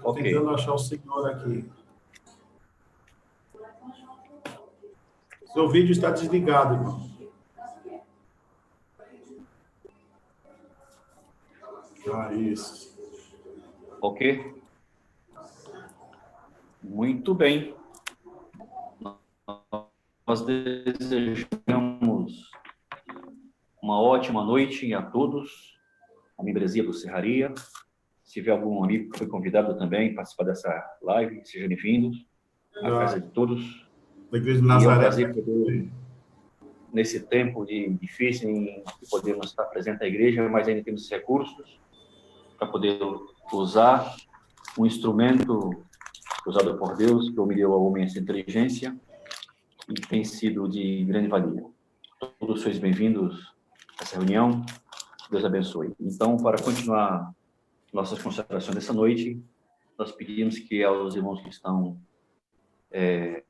Estou tentando achar o senhor aqui. Seu vídeo está desligado, irmão. Ah, isso. Ok. Muito bem. Nós desejamos uma ótima noite a todos, a membresia do Serraria. Se tiver algum amigo que foi convidado também a participar dessa live, sejam bem-vindos. A casa de todos. Da Igreja de Nazaré. E é um prazer poder, nesse tempo difícil, em que podemos estar presente à igreja, mas ainda temos recursos para poder usar um instrumento usado por Deus, que me deu ao homem essa inteligência, e tem sido de grande valia. Todos sois bem-vindos a essa reunião. Deus abençoe. Então, para continuar nossas considerações dessa noite, nós pedimos que aos irmãos que estão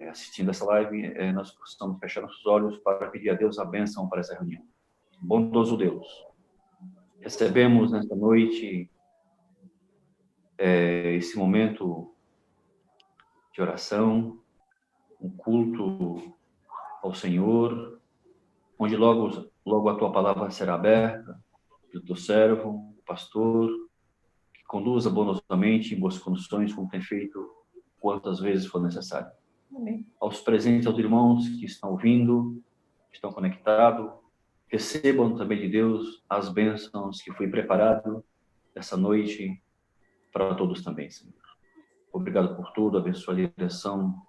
assistindo essa live, nós possamos fechar nossos olhos para pedir a Deus a bênção para essa reunião. Bondoso Deus, recebemos nesta noite esse momento de oração, um culto ao Senhor, onde logo a tua palavra será aberta, do teu servo, o pastor, que conduza bondosamente em boas condições, como tem feito quantas vezes for necessário. Amém. Aos presentes, aos irmãos que estão ouvindo, que estão conectados, recebam também de Deus as bênçãos que foi preparado essa noite para todos também, Senhor. Obrigado por tudo, abençoe a direção,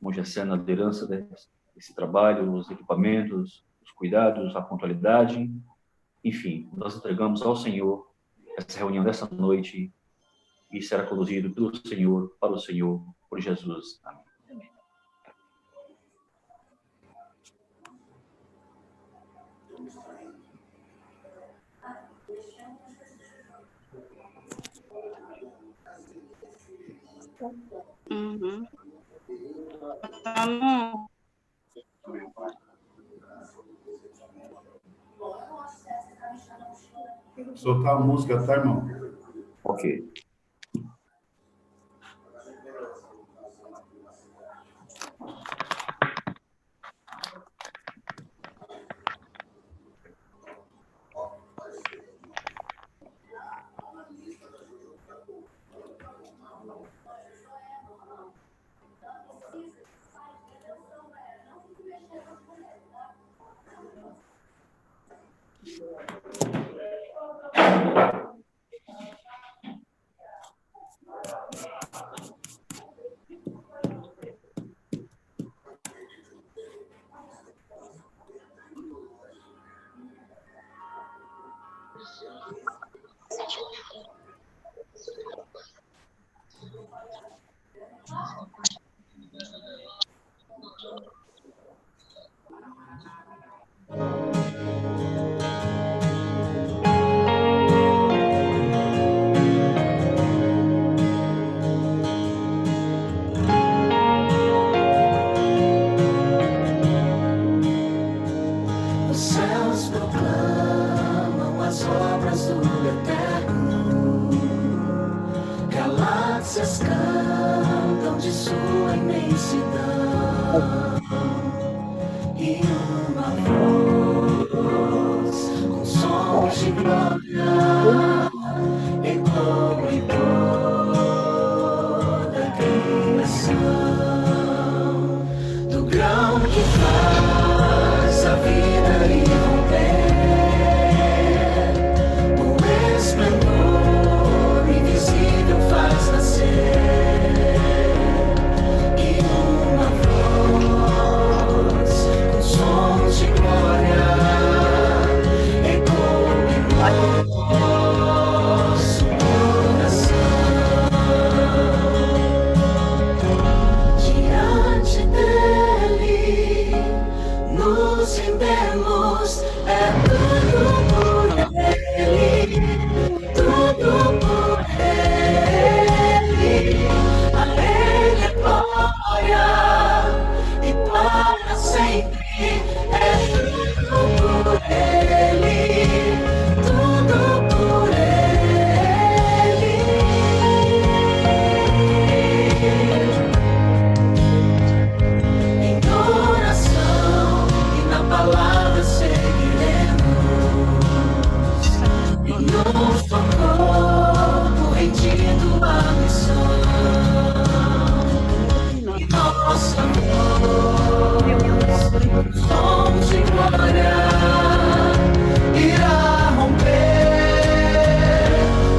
Mojacé na liderança desse trabalho, os equipamentos, os cuidados, a pontualidade. Enfim, nós entregamos ao Senhor essa reunião dessa noite e será conduzido pelo Senhor, para o Senhor, por Jesus. Amém. Uhum. Soltar a música, tá, irmão? Ok. E uma voz e nossa voz, sons de glória, irá romper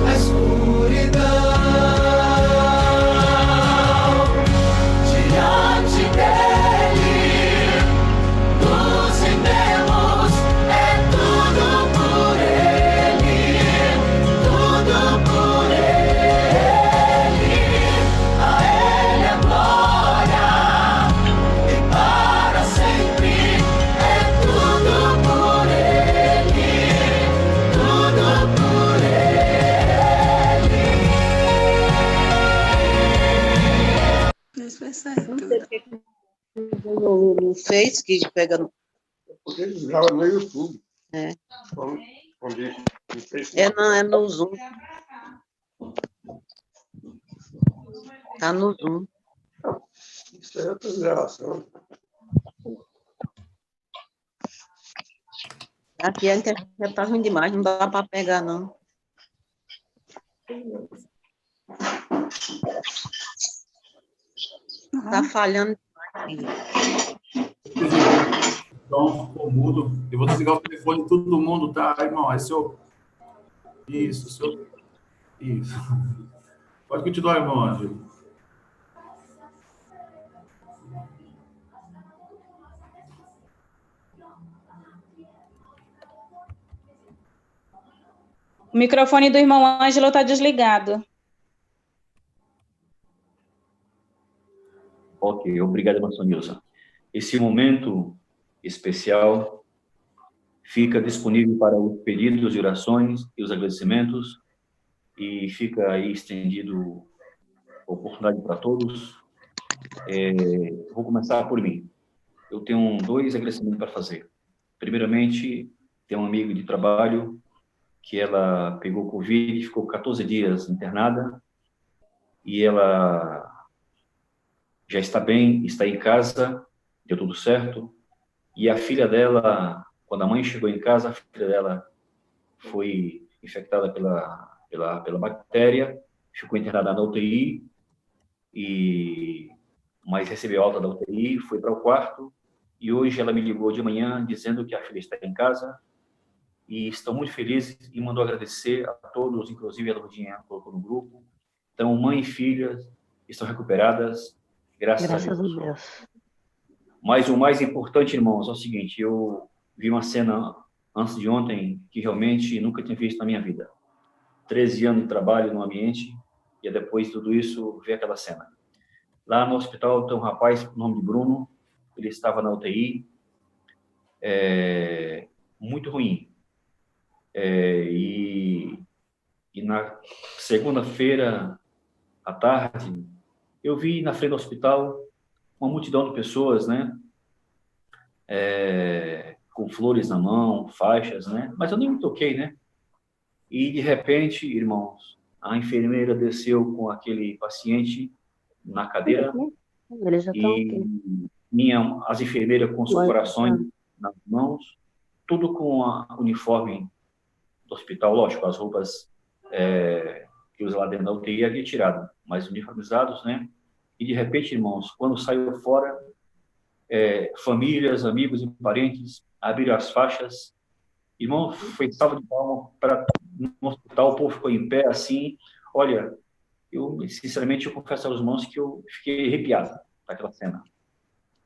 a escuridão. Diante dele nos rendemos, é tudo por ele, tudo por ele. A ele a glória e para sempre, é tudo por ele, tudo por ele. Isso foi certo. Não sei porque no Face que pega no. Porque eles gravam no YouTube. É. Onde Não, é no Zoom. Tá no Zoom. Isso é outra gravação. Aqui a internet tá ruim demais, não dá para pegar, não. Tá falhando demais. Então, ficou mudo. Eu vou desligar o telefone de todo mundo, tá, irmão? É seu... Isso, seu... Isso. Pode continuar, irmão Ângelo. O microfone do irmão Ângelo está desligado. Ok, obrigado, irmã Sonilza. Esse momento especial fica disponível para os pedidos de orações e os agradecimentos, e fica aí estendido a oportunidade para todos. Vou começar por mim. Eu tenho 2 agradecimentos para fazer. Primeiramente, tem um amigo de trabalho que ela pegou Covid, ficou 14 dias internada, e ela já está bem, está em casa, deu tudo certo. E a filha dela, quando a mãe chegou em casa, a filha dela foi infectada pela bactéria, ficou internada na UTI, mas recebeu alta da UTI, foi para o quarto, e hoje ela me ligou de manhã dizendo que a filha está em casa, e estão muito felizes, e mandou agradecer a todos, inclusive a Lourdinha colocou no grupo. Então, mãe e filha estão recuperadas, graças a Deus. Mas o mais importante, irmãos, é o seguinte: eu vi uma cena antes de ontem que realmente nunca tinha visto na minha vida. 13 anos de trabalho no ambiente, e depois de tudo isso, ver aquela cena. Lá no hospital tem um rapaz, com o nome de Bruno, ele estava na UTI, muito ruim. E na segunda-feira, à tarde, eu vi na frente do hospital uma multidão de pessoas, né? Com flores na mão, faixas, né? Mas eu nem me toquei, né? E, de repente, irmãos, a enfermeira desceu com aquele paciente na cadeira e as enfermeiras com os corações nas mãos, tudo com o uniforme do hospital, lógico, as roupas que usa lá dentro da UTI havia tirado, mas uniformizados, né? E, de repente, irmãos, quando saiu fora, famílias, amigos e parentes abriram as faixas. Irmão, foi salva de palma para no hospital, o povo ficou em pé, assim. Olha, eu, sinceramente, eu confesso aos irmãos que eu fiquei arrepiado daquela cena.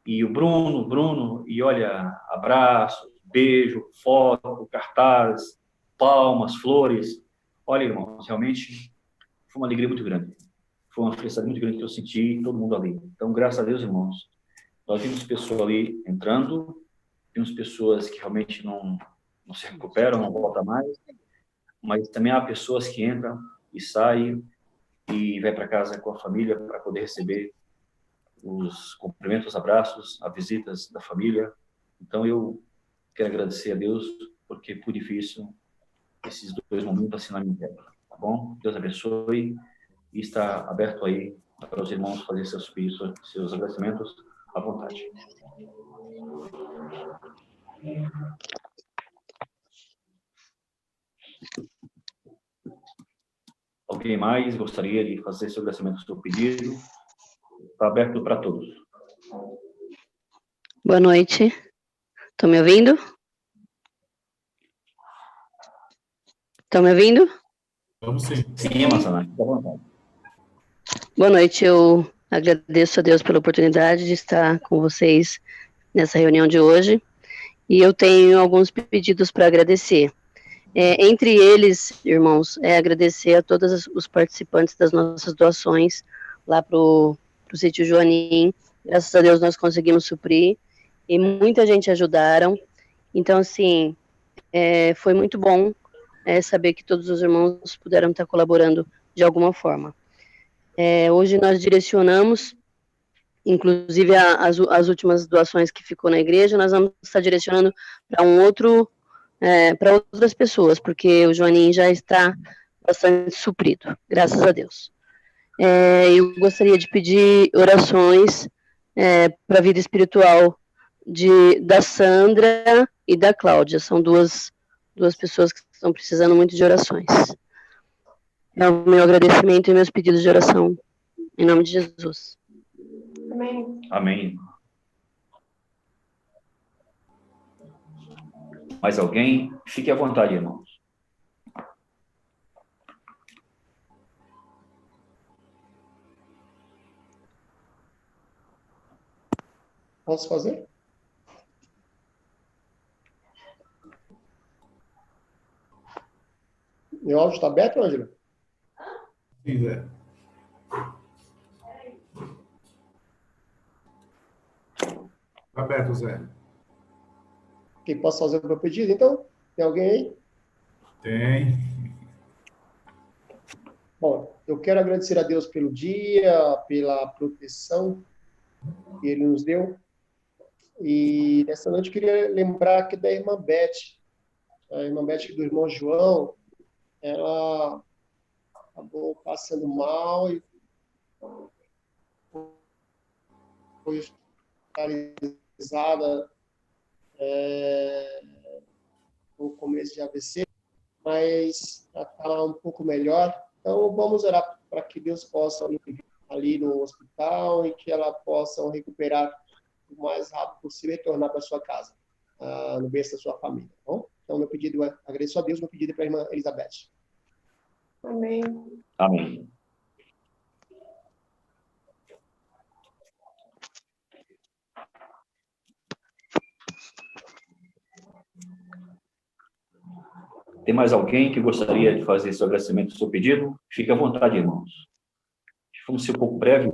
E o Bruno, e olha, abraço, beijo, foto, cartaz, palmas, flores. Olha, irmãos, realmente foi uma alegria muito grande. Foi uma felicidade muito grande que eu senti, todo mundo ali. Então, graças a Deus, irmãos, nós vimos pessoas ali entrando, vimos pessoas que realmente não se recuperam, não voltam mais, mas também há pessoas que entram e saem e vai para casa com a família para poder receber os cumprimentos, os abraços, as visitas da família. Então, eu quero agradecer a Deus porque pude ver isso, esses 2 momentos assim na minha vida, tá bom? Deus abençoe e está aberto aí para os irmãos fazer seus agradecimentos à vontade. Alguém mais gostaria de fazer esse agradecimento do seu pedido? Está aberto para todos. Boa noite. Estão me ouvindo? Estão me ouvindo? Vamos sim. Sim, Massana, fica à vontade. Boa noite. Eu agradeço a Deus pela oportunidade de estar com vocês nessa reunião de hoje. E eu tenho alguns pedidos para agradecer. Entre eles, irmãos, agradecer a todos os participantes das nossas doações lá para o sítio Joanim. Graças a Deus nós conseguimos suprir e muita gente ajudaram. Então, assim, foi muito bom saber que todos os irmãos puderam estar colaborando de alguma forma. Hoje nós direcionamos, inclusive as últimas doações que ficou na igreja, nós vamos estar direcionando para para outras pessoas, porque o Joanim já está bastante suprido, graças a Deus. Eu gostaria de pedir orações para a vida espiritual da Sandra e da Cláudia. São duas pessoas que estão precisando muito de orações. É o meu agradecimento e meus pedidos de oração, em nome de Jesus. Amém. Amém. Mais alguém? Fique à vontade, irmãos. Posso fazer? Meu áudio está aberto, Ângela? Sim, Zé. Tá aberto, Zé. Quem posso fazer o meu pedido, então? Tem alguém aí? Tem. Bom, eu quero agradecer a Deus pelo dia, pela proteção que Ele nos deu. E nessa noite eu queria lembrar aqui da irmã Beth. A irmã Beth do irmão João, ela acabou passando mal e foi hospitalizada no começo de AVC, mas já está um pouco melhor. Então, vamos orar para que Deus possa ali no hospital e que ela possa recuperar o mais rápido possível e retornar para sua casa, no berço da sua família. Tá bom? Então, meu pedido agradeço a Deus, meu pedido é para a irmã Elizabeth. Amém. Amém. Tem mais alguém que gostaria de fazer seu agradecimento, seu pedido? Fique à vontade, irmãos. Vamos ser um pouco breve,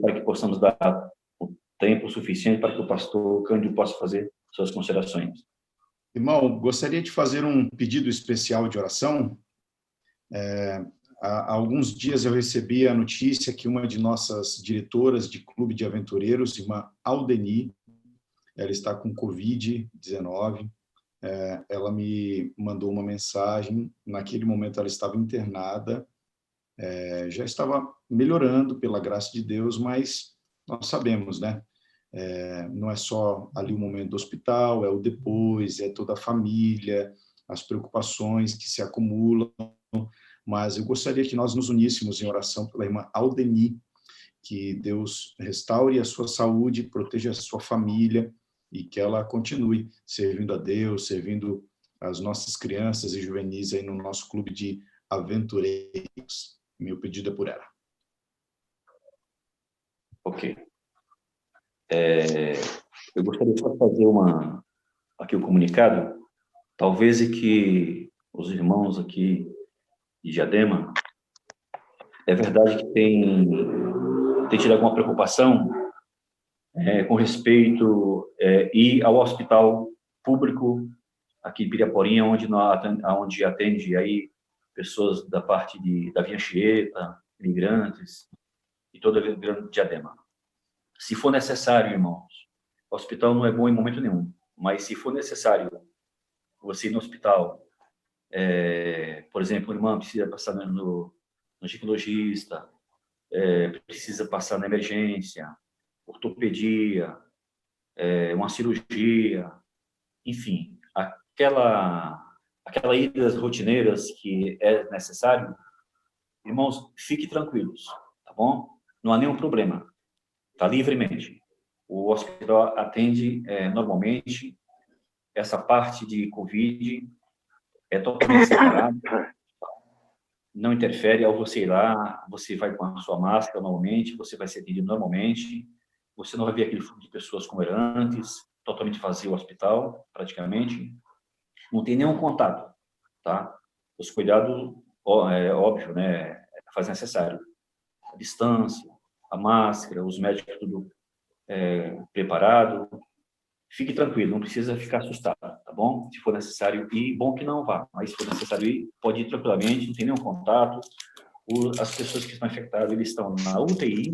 para que possamos dar o tempo suficiente para que o pastor Cândido possa fazer suas considerações. Irmão, gostaria de fazer um pedido especial de oração. Há alguns dias eu recebi a notícia que uma de nossas diretoras de clube de aventureiros, irmã Aldeni, ela está com Covid-19. Ela me mandou uma mensagem. Naquele momento ela estava internada, já estava melhorando pela graça de Deus, mas nós sabemos, né? Não é só ali o momento do hospital, é o depois, é toda a família, as preocupações que se acumulam. Mas eu gostaria que nós nos uníssemos em oração pela irmã Aldeni, que Deus restaure a sua saúde, proteja a sua família e que ela continue servindo a Deus, servindo as nossas crianças e juvenis aí no nosso clube de aventureiros. Meu pedido é por ela. Ok. Eu gostaria só de fazer aqui um comunicado. Talvez que os irmãos aqui de Diadema, é verdade que tem tido alguma preocupação com respeito ir ao hospital público aqui em Piraporinha, onde atende aí pessoas da parte da Via Anchieta, imigrantes e toda a grande Diadema. Se for necessário, irmãos, o hospital não é bom em momento nenhum, mas se for necessário você ir no hospital, por exemplo, o irmão precisa passar no ginecologista, precisa passar na emergência, ortopedia, uma cirurgia, enfim, aquelas idas rotineiras que é necessário, Irmãos, fiquem tranquilos, tá bom? Não há nenhum problema. Tá livremente. O hospital atende normalmente. Essa parte de Covid é totalmente separada. Não interfere ao você ir lá, você vai com a sua máscara normalmente, você vai ser atendido normalmente, você não vai ver aquele fluxo de pessoas como era antes, totalmente vazio o hospital, praticamente. Não tem nenhum contato, tá? Os cuidados, óbvio, né, faz necessário. A distância, a máscara, os médicos tudo preparado. Fique tranquilo, não precisa ficar assustado, tá bom? Se for necessário ir, bom que não vá, mas se for necessário ir, pode ir tranquilamente, não tem nenhum contato. As pessoas que estão infectadas, eles estão na UTI,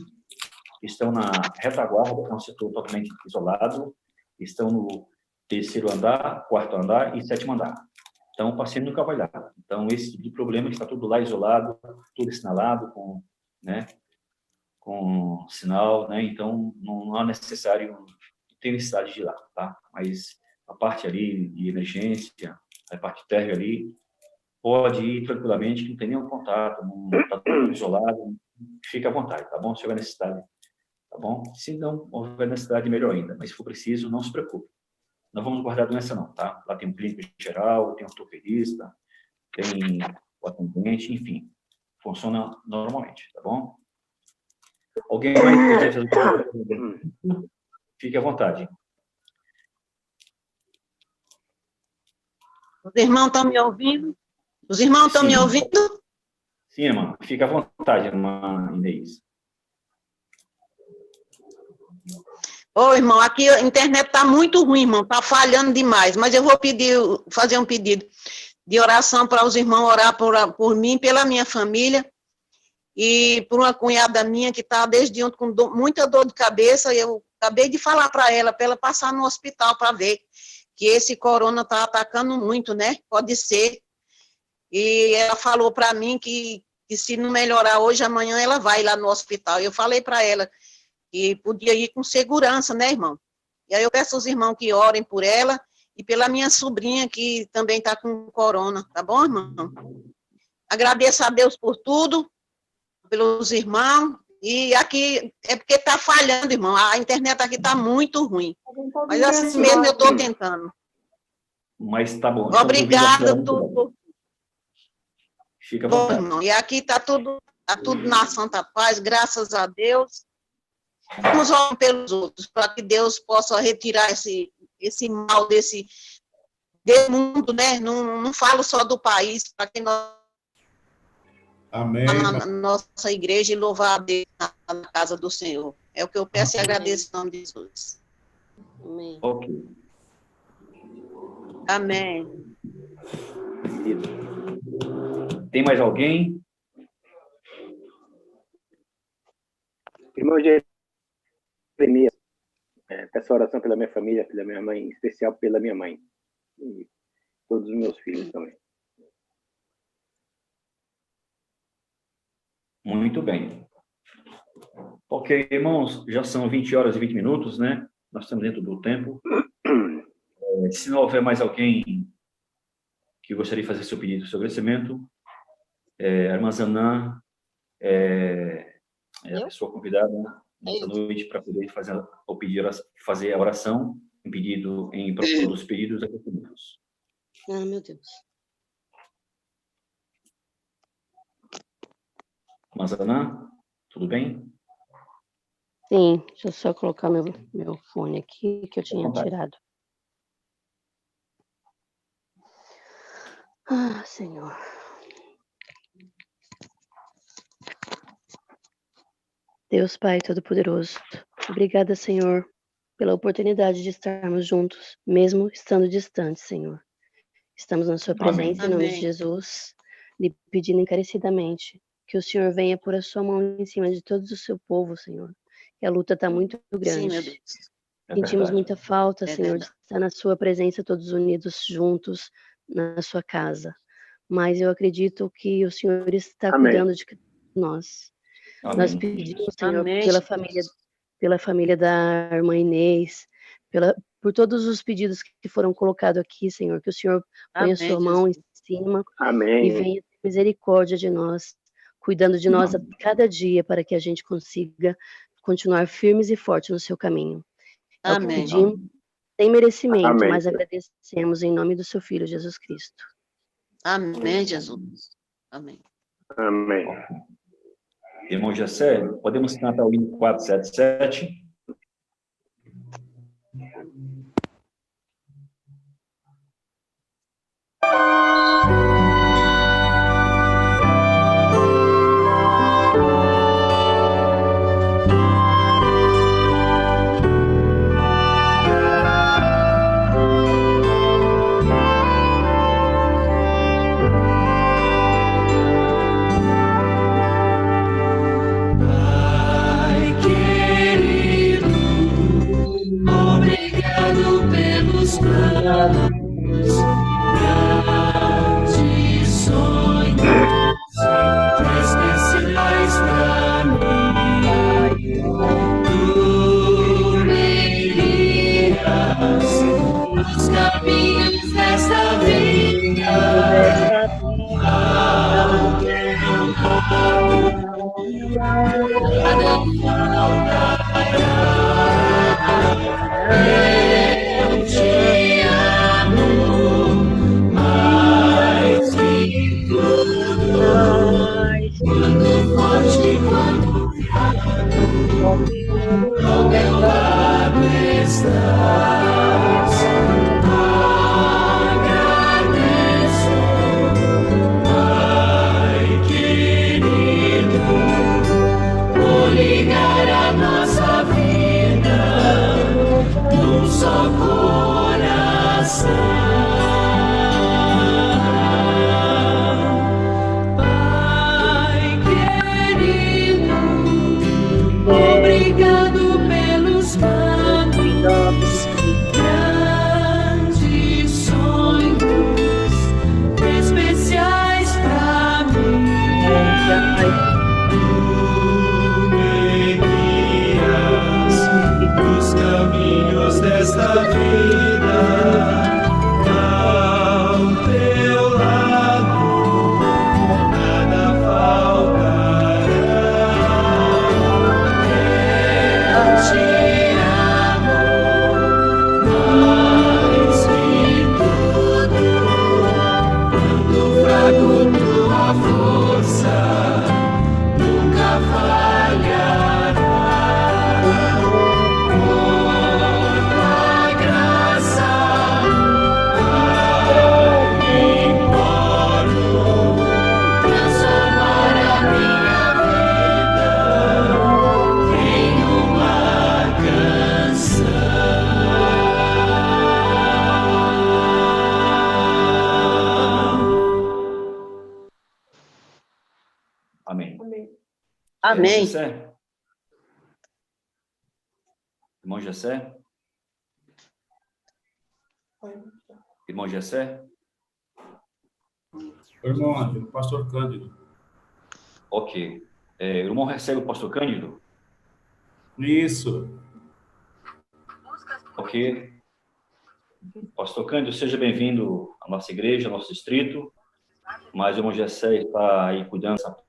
estão na retaguarda, que é um setor totalmente isolado, estão no 3º andar, 4º andar e 7º andar. Então, o paciente nunca vai lá. Então, esse tipo de problema está tudo lá isolado, tudo assinalado com sinal, né? Então, não há tem necessidade de ir lá, tá? Mas a parte ali de emergência, a parte térrea ali, pode ir tranquilamente, que não tem nenhum contato, não está tudo isolado, fica à vontade, tá bom? Se houver necessidade, tá bom? Se não houver necessidade, melhor ainda, mas se for preciso, não se preocupe. Não vamos guardar doença não, tá? Lá tem um clínico geral, tem um ortopedista, tem o atendente, enfim, funciona normalmente, tá bom? Alguém mais quer fazer? Fique à vontade. Os irmãos estão me ouvindo? Os irmãos estão me ouvindo? Sim, irmã. Fique à vontade, irmã Inês. Ô, irmão, aqui a internet está muito ruim, irmão. Está falhando demais. Mas eu vou fazer um pedido de oração para os irmãos orar por mim, pela minha família e por uma cunhada minha que está desde ontem com muita dor de cabeça. Eu acabei de falar para ela passar no hospital para ver que esse corona está atacando muito, né? Pode ser. E ela falou para mim que se não melhorar hoje, amanhã ela vai lá no hospital. Eu falei para ela que podia ir com segurança, né, irmão? E aí eu peço aos irmãos que orem por ela e pela minha sobrinha que também está com corona, tá bom, irmão? Agradeço a Deus por tudo, pelos irmãos. E aqui é porque está falhando, irmão. A internet aqui está muito ruim. Mas assim mesmo eu estou tentando. Mas tá bom. Obrigada por... Fica à vontade. Irmão. E aqui está tudo na santa paz, graças a Deus. Vamos orar pelos outros, para que Deus possa retirar esse mal desse mundo, né? Não falo só do país, para que nós... Amém. Na nossa igreja e louvar a Deus na casa do Senhor. É o que eu peço e agradeço em nome de Jesus. Amém. Ok. Amém. Tem mais alguém? Irmão Jeremias, peço oração pela minha família, pela minha mãe, em especial pela minha mãe. E todos os meus filhos também. Muito bem. Ok, irmãos, já são 20 horas e 20 minutos, né? Nós estamos dentro do tempo. Se não houver mais alguém que gostaria de fazer seu pedido, seu agradecimento, a irmã Zanã é a pessoa convidada nessa noite para poder fazer a oração em prol dos pedidos e agradecimentos. Ah, meu Deus. Irmã Zanã, tudo bem? Sim, deixa eu só colocar meu fone aqui, que eu tinha tirado. Ah, Senhor. Deus Pai Todo-Poderoso, obrigada, Senhor, pela oportunidade de estarmos juntos, mesmo estando distantes, Senhor. Estamos na sua presença, em nome de Jesus, lhe pedindo encarecidamente que o Senhor venha pôr a sua mão em cima de todo o seu povo, Senhor. Que a luta está muito grande. Sim, meu Deus. Sentimos muita falta, Senhor, verdade. de estar na sua presença, todos unidos, juntos, na sua casa. Mas eu acredito que o Senhor está cuidando de nós. Amém. Nós pedimos, Senhor, Amém. pela família da irmã Inês, por todos os pedidos que foram colocados aqui, Senhor, que o Senhor ponha a sua mão em cima Amém. e venha ter misericórdia de nós. cuidando de nós a cada dia para que a gente consiga continuar firmes e fortes no seu caminho. É o que Amém. pedimos, sem merecimento, Amém. mas agradecemos em nome do seu Filho, Jesus Cristo. Amém, Jesus. Amém. Amém. Irmão Jessé, podemos cantar o hino 477? Pai querido, obrigado pelos planos, grandes sonhos especiais pra mim. Tu me guias nos caminhos desta vida. Ao teu lado nada faltará. Eu te amo mais que tudo. Quando forte, quando fraco, ao meu lado estás. Agradeço, Pai querido, por ligar a nossa vida num só coração. Pai querido, obrigado pelos planos, grandes sonhos especiais pra mim. Tu me guias nos caminhos desta vida. Ao teu lado nada faltará. Eu te amo mais que tudo. Quando fraco, tua força nunca falhará. Por tua graça, Pai, imploro transformar a minha vida em uma canção. Amém. Amém. Jessé? Irmão Jessé? Irmão Jessé? Irmão Ângelo, pastor Cândido. Ok. O irmão recebe o pastor Cândido? Isso. Ok. Pastor Cândido, seja bem-vindo à nossa igreja, ao nosso distrito. Mas o irmão Jessé está aí cuidando dessa.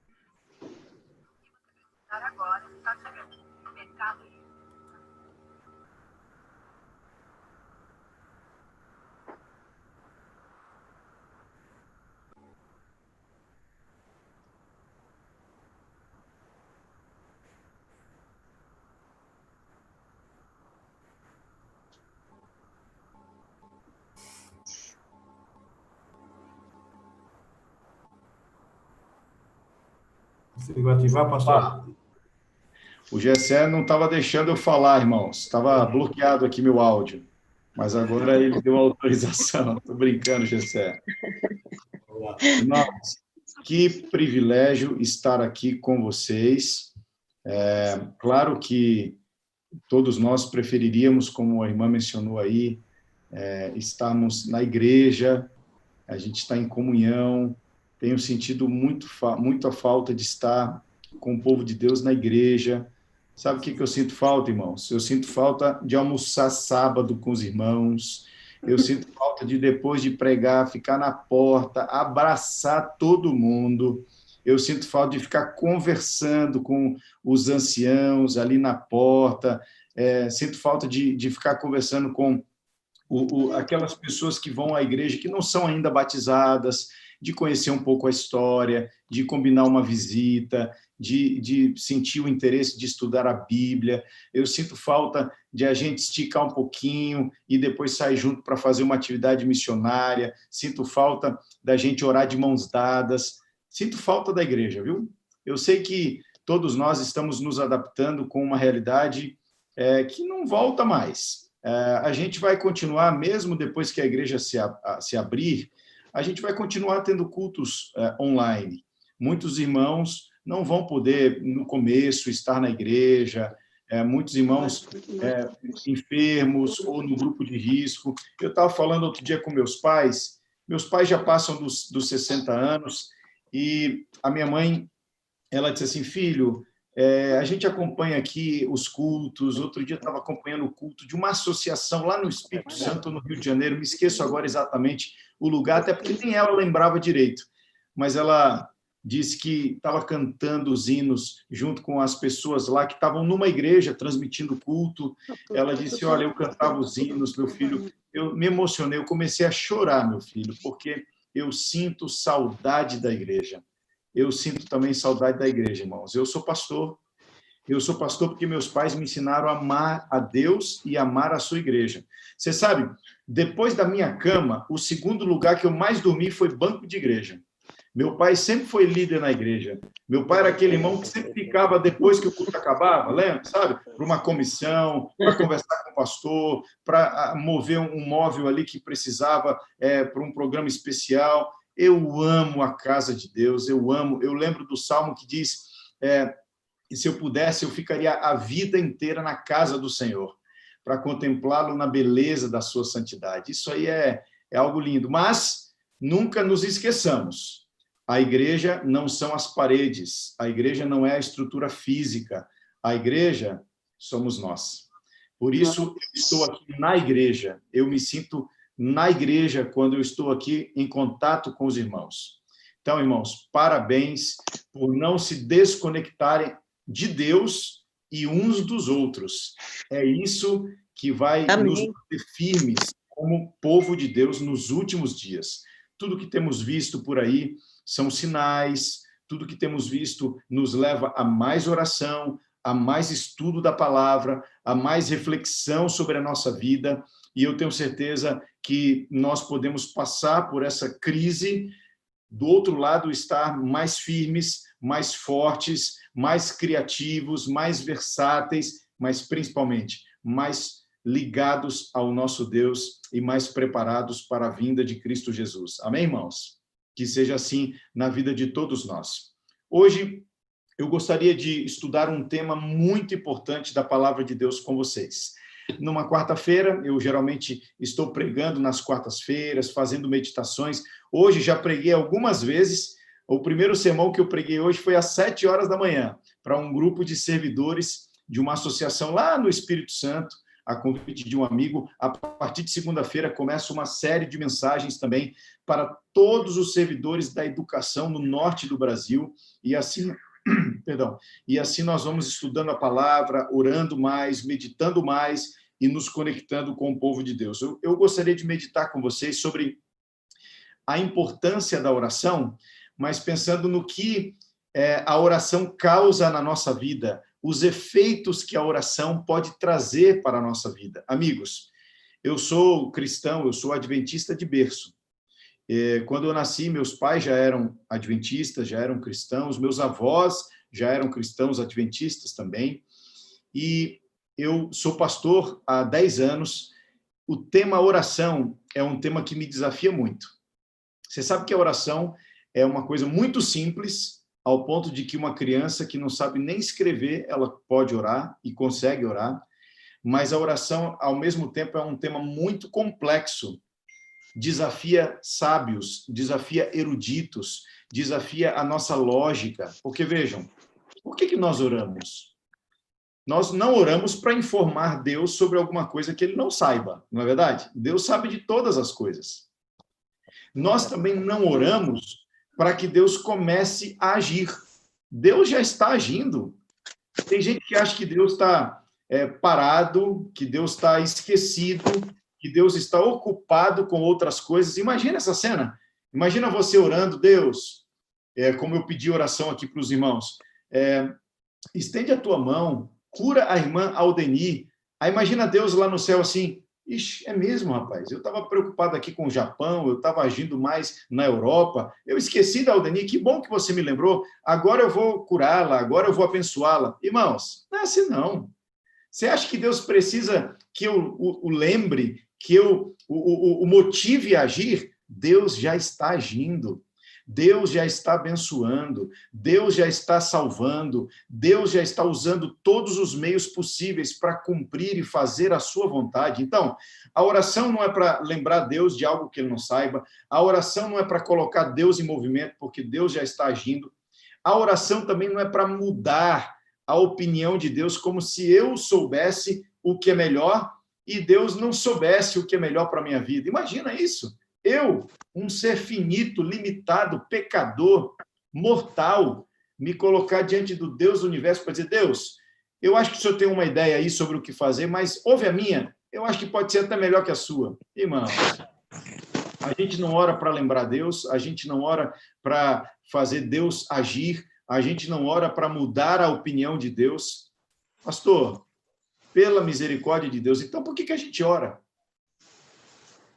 Você vai ativar, pastor? O Gessé não estava deixando eu falar, irmãos. Estava bloqueado aqui meu áudio. Mas agora ele deu autorização. Estou brincando, Gessé. Irmãos, que privilégio estar aqui com vocês. Claro que todos nós preferiríamos, como a irmã mencionou aí, estarmos na igreja, a gente está em comunhão. Tenho sentido muito a falta de estar com o povo de Deus na igreja. Sabe o que eu sinto falta, irmãos? Eu sinto falta de almoçar sábado com os irmãos. Eu sinto falta de, depois de pregar, ficar na porta, abraçar todo mundo. eu sinto falta de ficar conversando com os anciãos ali na porta, sinto falta de ficar conversando com aquelas pessoas que vão à igreja que não são ainda batizadas, de conhecer um pouco a história, de combinar uma visita, de sentir o interesse de estudar a Bíblia. Eu sinto falta de a gente esticar um pouquinho e depois sair junto para fazer uma atividade missionária. Sinto falta da gente orar de mãos dadas. Sinto falta da igreja, viu? Eu sei que todos nós estamos nos adaptando com uma realidade que não volta mais. A gente vai continuar, mesmo depois que a igreja se abrir, a gente vai continuar tendo cultos online. Muitos irmãos não vão poder, no começo, estar na igreja, muitos irmãos enfermos ou no grupo de risco. Eu estava falando outro dia com meus pais já passam dos 60 anos, e a minha mãe, ela disse assim, filho, a gente acompanha aqui os cultos. Outro dia eu estava acompanhando o culto de uma associação lá no Espírito Santo, no Rio de Janeiro, me esqueço agora exatamente o lugar, até porque nem ela lembrava direito, mas ela disse que estava cantando os hinos junto com as pessoas lá que estavam numa igreja transmitindo o culto. Ela disse, olha, eu cantava os hinos, meu filho, eu me emocionei, eu comecei a chorar, meu filho, porque eu sinto saudade da igreja. Eu sinto também saudade da igreja, irmãos. Eu sou pastor porque meus pais me ensinaram a amar a Deus e amar a sua igreja. Você sabe, depois da minha cama, o segundo lugar que eu mais dormi foi banco de igreja. Meu pai sempre foi líder na igreja. Meu pai era aquele irmão que sempre ficava depois que o culto acabava, lembra? Sabe? Para uma comissão, para conversar com o pastor, para mover um móvel ali que precisava para um programa especial. Eu amo a casa de Deus, eu amo. Eu lembro do Salmo que diz, se eu pudesse, eu ficaria a vida inteira na casa do Senhor, para contemplá-lo na beleza da sua santidade. Isso aí é algo lindo. Mas nunca nos esqueçamos, a igreja não são as paredes, a igreja não é a estrutura física, a igreja somos nós. Por isso, eu estou aqui na igreja, eu me sinto na igreja quando eu estou aqui em contato com os irmãos. Então, irmãos, parabéns por não se desconectarem de Deus e uns dos outros. É isso que vai nos manter firmes como povo de Deus nos últimos dias. Tudo que temos visto por aí são sinais, tudo que temos visto nos leva a mais oração, a mais estudo da palavra, a mais reflexão sobre a nossa vida, e eu tenho certeza que nós podemos passar por essa crise, do outro lado estar mais firmes, mais fortes, mais criativos, mais versáteis, mas principalmente mais ligados ao nosso Deus e mais preparados para a vinda de Cristo Jesus. Amém, irmãos? Que seja assim na vida de todos nós. Hoje, eu gostaria de estudar um tema muito importante da palavra de Deus com vocês. Numa quarta-feira, eu geralmente estou pregando nas quartas-feiras, fazendo meditações. Hoje já preguei algumas vezes. O primeiro sermão que eu preguei hoje foi às 7 horas da manhã, para um grupo de servidores de uma associação lá no Espírito Santo, a convite de um amigo. A partir de segunda-feira começa uma série de mensagens também para todos os servidores da educação no norte do Brasil, e assim nós vamos estudando a palavra, orando mais, meditando mais e nos conectando com o povo de Deus. Eu gostaria de meditar com vocês sobre a importância da oração, mas pensando no que a oração causa na nossa vida, os efeitos que a oração pode trazer para a nossa vida. Amigos, eu sou cristão, eu sou adventista de berço. Quando eu nasci, meus pais já eram adventistas, já eram cristãos, meus avós já eram cristãos adventistas também, e eu sou pastor há 10 anos. O tema oração é um tema que me desafia muito. Você sabe que a oração é uma coisa muito simples, ao ponto de que uma criança que não sabe nem escrever, ela pode orar e consegue orar, mas a oração, ao mesmo tempo, é um tema muito complexo, desafia sábios, desafia eruditos, desafia a nossa lógica, porque vejam, por que nós oramos? Nós não oramos para informar Deus sobre alguma coisa que ele não saiba, não é verdade? Deus sabe de todas as coisas. Nós também não oramos para que Deus comece a agir. Deus já está agindo. Tem gente que acha que Deus está parado, que Deus está esquecido, que Deus está ocupado com outras coisas. Imagina essa cena. Imagina você orando, Deus, como eu pedi oração aqui para os irmãos, estende a tua mão, cura a irmã Aldeni. Aí imagina Deus lá no céu assim, ixi, é mesmo, rapaz, eu estava preocupado aqui com o Japão, eu estava agindo mais na Europa, eu esqueci da Aldeni, que bom que você me lembrou, agora eu vou curá-la, agora eu vou abençoá-la. Irmãos, não é assim não. Você acha que Deus precisa que eu o lembre, que eu o motive a agir? Deus já está agindo. Deus já está abençoando, Deus já está salvando, Deus já está usando todos os meios possíveis para cumprir e fazer a sua vontade. Então, a oração não é para lembrar Deus de algo que ele não saiba, a oração não é para colocar Deus em movimento, porque Deus já está agindo, a oração também não é para mudar a opinião de Deus, como se eu soubesse o que é melhor e Deus não soubesse o que é melhor para a minha vida. Imagina isso. Eu, um ser finito, limitado, pecador, mortal, me colocar diante do Deus do universo para dizer, Deus, eu acho que o senhor tem uma ideia aí sobre o que fazer, mas ouve a minha, eu acho que pode ser até melhor que a sua. Irmãos, a gente não ora para lembrar Deus, a gente não ora para fazer Deus agir, a gente não ora para mudar a opinião de Deus. Pastor, pela misericórdia de Deus, então por que a gente ora?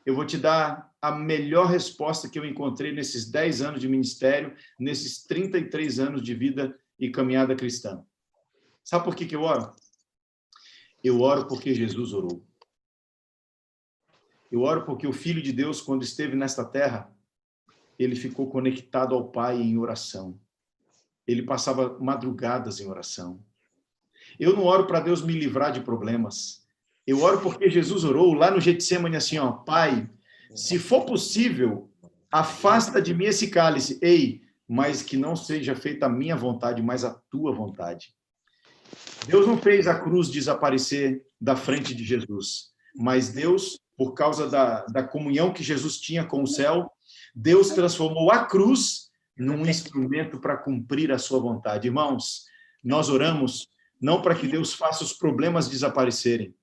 Eu vou te dar a melhor resposta que eu encontrei nesses 10 anos de ministério, nesses 33 anos de vida e caminhada cristã. Sabe por que eu oro? Eu oro porque Jesus orou. Eu oro porque o Filho de Deus, quando esteve nesta terra, ele ficou conectado ao Pai em oração. Ele passava madrugadas em oração. Eu não oro para Deus me livrar de problemas. Eu oro porque Jesus orou lá no Getsêmani assim, ó, Pai, se for possível, afasta de mim esse cálice. Ei, mas que não seja feita a minha vontade, mas a tua vontade. Deus não fez a cruz desaparecer da frente de Jesus, mas Deus, por causa da comunhão que Jesus tinha com o céu, Deus transformou a cruz num instrumento para cumprir a sua vontade. Irmãos, nós oramos não para que Deus faça os problemas desaparecerem.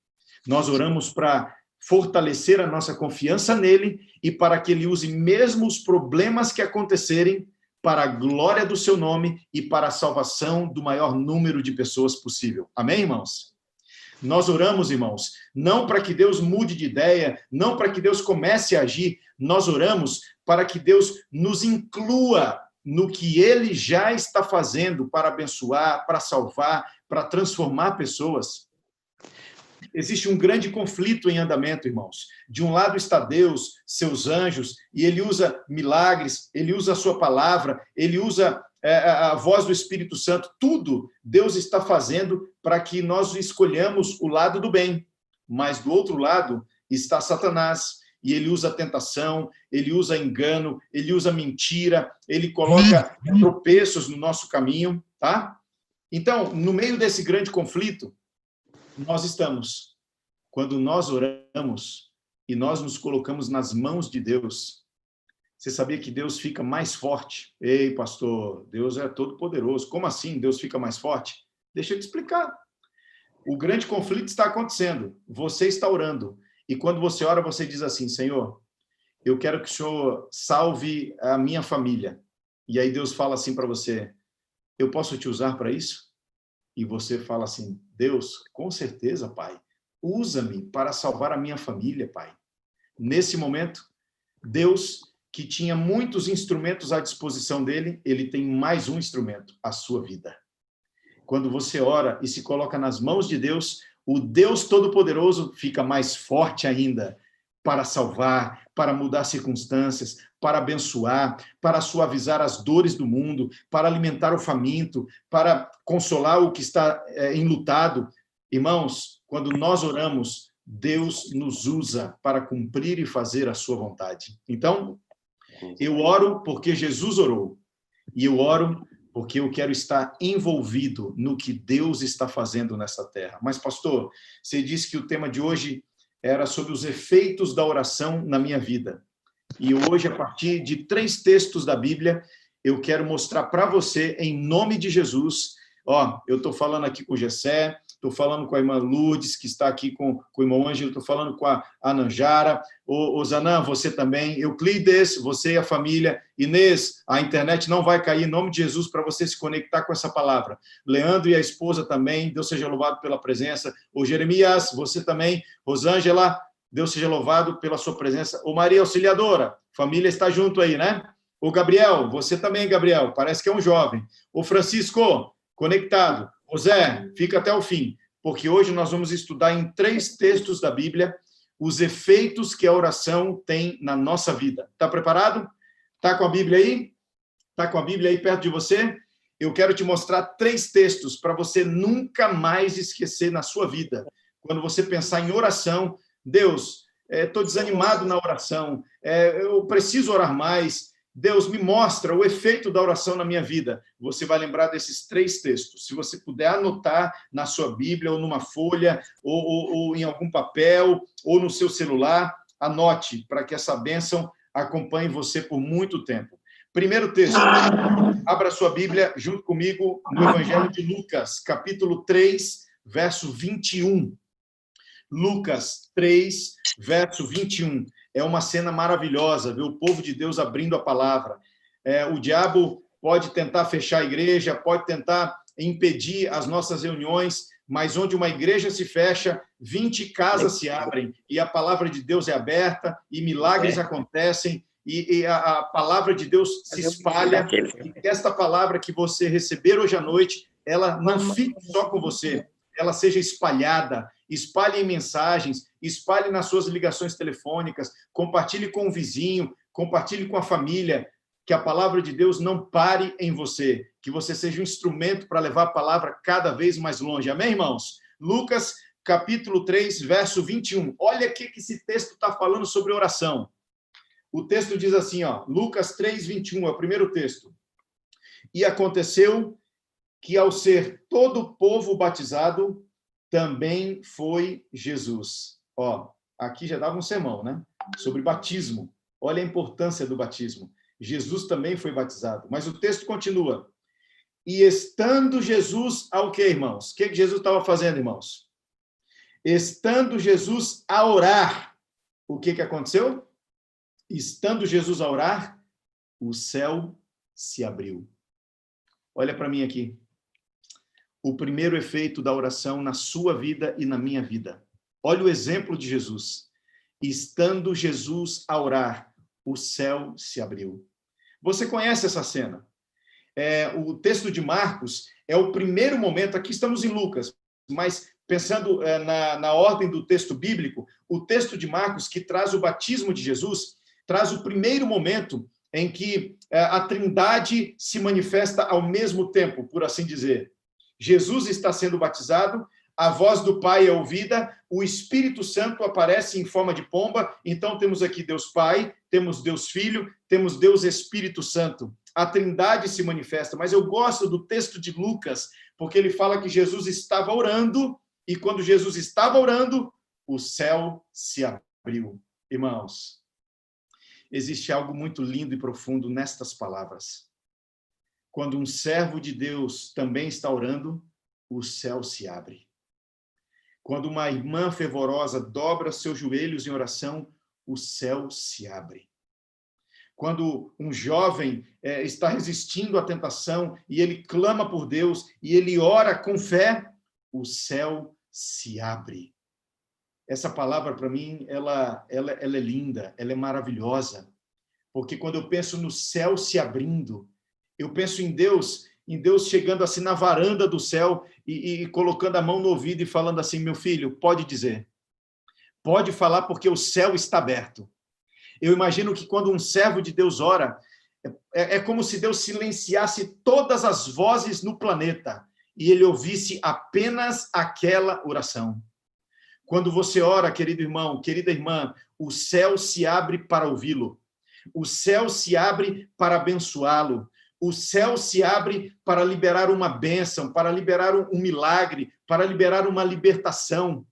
Nós oramos para fortalecer a nossa confiança nele e para que ele use mesmo os problemas que acontecerem para a glória do seu nome e para a salvação do maior número de pessoas possível. Amém, irmãos? Nós oramos, irmãos, não para que Deus mude de ideia, não para que Deus comece a agir, nós oramos para que Deus nos inclua no que ele já está fazendo para abençoar, para salvar, para transformar pessoas. Existe um grande conflito em andamento, irmãos. De um lado está Deus, seus anjos, e ele usa milagres, ele usa a sua palavra, ele usa a voz do Espírito Santo. Tudo Deus está fazendo para que nós escolhamos o lado do bem. Mas do outro lado está Satanás, e ele usa tentação, ele usa engano, ele usa mentira, ele coloca tropeços no nosso caminho, tá? Então, no meio desse grande conflito, nós estamos. Quando nós oramos e nós nos colocamos nas mãos de Deus, você sabia que Deus fica mais forte? Ei, pastor, Deus é todo poderoso. Como assim Deus fica mais forte? Deixa eu te explicar. O grande conflito está acontecendo. Você está orando. E quando você ora, você diz assim, Senhor, eu quero que o Senhor salve a minha família. E aí Deus fala assim para você, eu posso te usar para isso? E você fala assim, Deus, com certeza, Pai, usa-me para salvar a minha família, Pai. Nesse momento, Deus, que tinha muitos instrumentos à disposição dele, ele tem mais um instrumento, a sua vida. Quando você ora e se coloca nas mãos de Deus, o Deus Todo-Poderoso fica mais forte ainda para salvar, para mudar circunstâncias, para abençoar, para suavizar as dores do mundo, para alimentar o faminto, para consolar o que está enlutado. Irmãos, quando nós oramos, Deus nos usa para cumprir e fazer a sua vontade. Então, eu oro porque Jesus orou. E eu oro porque eu quero estar envolvido no que Deus está fazendo nessa terra. Mas, pastor, você disse que o tema de hoje era sobre os efeitos da oração na minha vida. E hoje, a partir de 3 textos da Bíblia, eu quero mostrar para você, em nome de Jesus, ó, eu estou falando aqui com o Gessé, estou falando com a irmã Lourdes, que está aqui com o irmão Ângelo, estou falando com a Nanjara, o Zanã, você também, Euclides, você e a família, Inês, a internet não vai cair, em nome de Jesus, para você se conectar com essa palavra. Leandro e a esposa também, Deus seja louvado pela presença. O Jeremias, você também. Rosângela, Deus seja louvado pela sua presença. O Maria Auxiliadora, família está junto aí, né? O Gabriel, você também, Gabriel, parece que é um jovem. O Francisco, conectado. O Zé, fica até o fim, porque hoje nós vamos estudar em 3 textos da Bíblia os efeitos que a oração tem na nossa vida. Está preparado? Está com a Bíblia aí? Está com a Bíblia aí perto de você? Eu quero te mostrar 3 textos para você nunca mais esquecer na sua vida. Quando você pensar em oração, Deus, estou desanimado na oração, eu preciso orar mais. Deus, me mostra o efeito da oração na minha vida. Você vai lembrar desses 3 textos. Se você puder anotar na sua Bíblia, ou numa folha, ou em algum papel, ou no seu celular, anote, para que essa bênção acompanhe você por muito tempo. Primeiro texto, abra sua Bíblia junto comigo no Evangelho de Lucas, capítulo 3, verso 21. Lucas 3, verso 21. É uma cena maravilhosa, ver o povo de Deus abrindo a palavra. O diabo pode tentar fechar a igreja, pode tentar impedir as nossas reuniões, mas onde uma igreja se fecha, 20 casas se abrem, e a palavra de Deus é aberta, e milagres acontecem, e a palavra de Deus se espalha, e que esta palavra que você receber hoje à noite, ela não fique só com você, ela seja espalhada, espalhe em mensagens, espalhe nas suas ligações telefônicas, compartilhe com o vizinho, compartilhe com a família, que a palavra de Deus não pare em você, que você seja um instrumento para levar a palavra cada vez mais longe. Amém, irmãos? Lucas, capítulo 3, verso 21. Olha o que esse texto está falando sobre oração. O texto diz assim, ó, Lucas 3, 21, é o primeiro texto. E aconteceu que, ao ser todo o povo batizado, também foi Jesus. Ó, aqui já dava um sermão, né? Sobre batismo. Olha a importância do batismo. Jesus também foi batizado. Mas o texto continua. E estando Jesus ao quê, irmãos? O que Jesus estava fazendo, irmãos? Estando Jesus a orar. O que aconteceu? Estando Jesus a orar, o céu se abriu. Olha para mim aqui. O primeiro efeito da oração na sua vida e na minha vida. Olha o exemplo de Jesus. Estando Jesus a orar, o céu se abriu. Você conhece essa cena? O texto de Marcos é o primeiro momento, aqui estamos em Lucas, mas pensando na ordem do texto bíblico, o texto de Marcos, que traz o batismo de Jesus, traz o primeiro momento em que a Trindade se manifesta ao mesmo tempo, por assim dizer. Jesus está sendo batizado, a voz do Pai é ouvida, o Espírito Santo aparece em forma de pomba, então temos aqui Deus Pai, temos Deus Filho, temos Deus Espírito Santo. A Trindade se manifesta, mas eu gosto do texto de Lucas, porque ele fala que Jesus estava orando, e quando Jesus estava orando, o céu se abriu. Irmãos, existe algo muito lindo e profundo nestas palavras. Quando um servo de Deus também está orando, o céu se abre. Quando uma irmã fervorosa dobra seus joelhos em oração, o céu se abre. Quando um jovem está resistindo à tentação e ele clama por Deus e ele ora com fé, o céu se abre. Essa palavra, para mim, ela é linda, ela é maravilhosa, porque quando eu penso no céu se abrindo, eu penso em Deus chegando assim na varanda do céu e colocando a mão no ouvido e falando assim, meu filho, pode dizer, pode falar porque o céu está aberto. Eu imagino que quando um servo de Deus ora, é como se Deus silenciasse todas as vozes no planeta e ele ouvisse apenas aquela oração. Quando você ora, querido irmão, querida irmã, o céu se abre para ouvi-lo. O céu se abre para abençoá-lo. O céu se abre para liberar uma bênção, para liberar um milagre, para liberar uma libertação.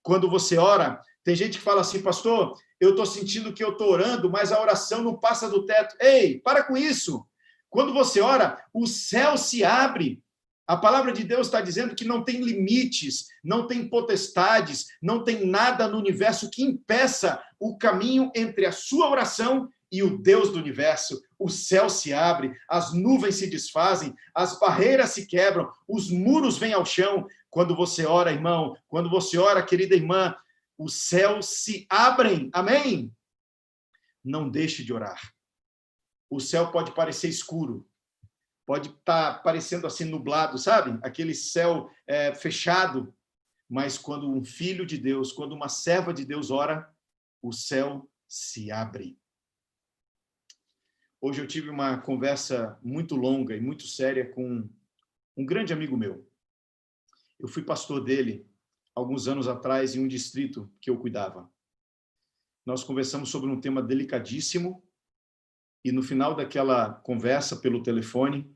Quando você ora, tem gente que fala assim, pastor, eu estou sentindo que eu estou orando, mas a oração não passa do teto. Ei, para com isso! Quando você ora, o céu se abre. A palavra de Deus está dizendo que não tem limites, não tem potestades, não tem nada no universo que impeça o caminho entre a sua oração e o Deus do universo. O céu se abre, as nuvens se desfazem, as barreiras se quebram, os muros vêm ao chão. Quando você ora, irmão, quando você ora, querida irmã, os céus se abrem. Amém? Não deixe de orar. O céu pode parecer escuro, pode estar parecendo assim nublado, sabe? Aquele céu fechado. Mas quando um filho de Deus, quando uma serva de Deus ora, o céu se abre. Hoje eu tive uma conversa muito longa e muito séria com um grande amigo meu. Eu fui pastor dele alguns anos atrás em um distrito que eu cuidava. Nós conversamos sobre um tema delicadíssimo e no final daquela conversa pelo telefone,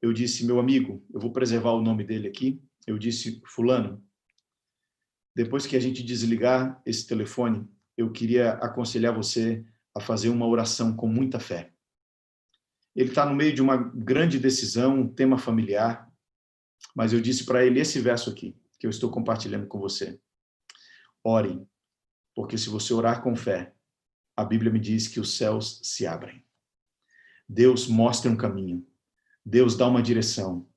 eu disse, meu amigo, eu vou preservar o nome dele aqui, eu disse, fulano, depois que a gente desligar esse telefone, eu queria aconselhar você a fazer uma oração com muita fé. Ele está no meio de uma grande decisão, um tema familiar, mas eu disse para ele esse verso aqui, que eu estou compartilhando com você. Ore, porque se você orar com fé, a Bíblia me diz que os céus se abrem. Deus mostra um caminho, Deus dá uma direção,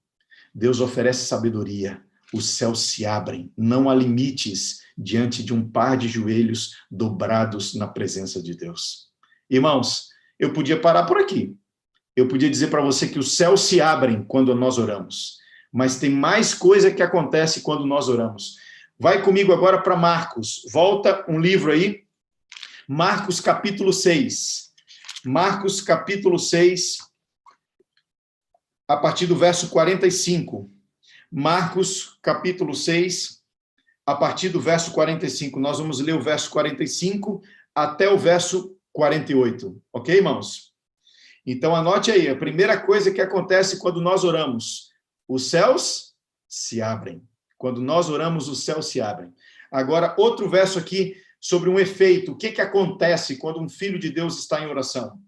Deus oferece sabedoria, os céus se abrem, não há limites diante de um par de joelhos dobrados na presença de Deus. Irmãos, eu podia parar por aqui. Eu podia dizer para você que os céus se abrem quando nós oramos, mas tem mais coisa que acontece quando nós oramos. Vai comigo agora para Marcos. Volta um livro aí. Marcos capítulo 6. Marcos capítulo 6, a partir do verso 45. Marcos capítulo 6, a partir do verso 45. Nós vamos ler o verso 45 até o verso 48. Ok, irmãos? Então, anote aí, a primeira coisa que acontece quando nós oramos, os céus se abrem. Quando nós oramos, os céus se abrem. Agora, outro verso aqui sobre um efeito. O que acontece quando um filho de Deus está em oração?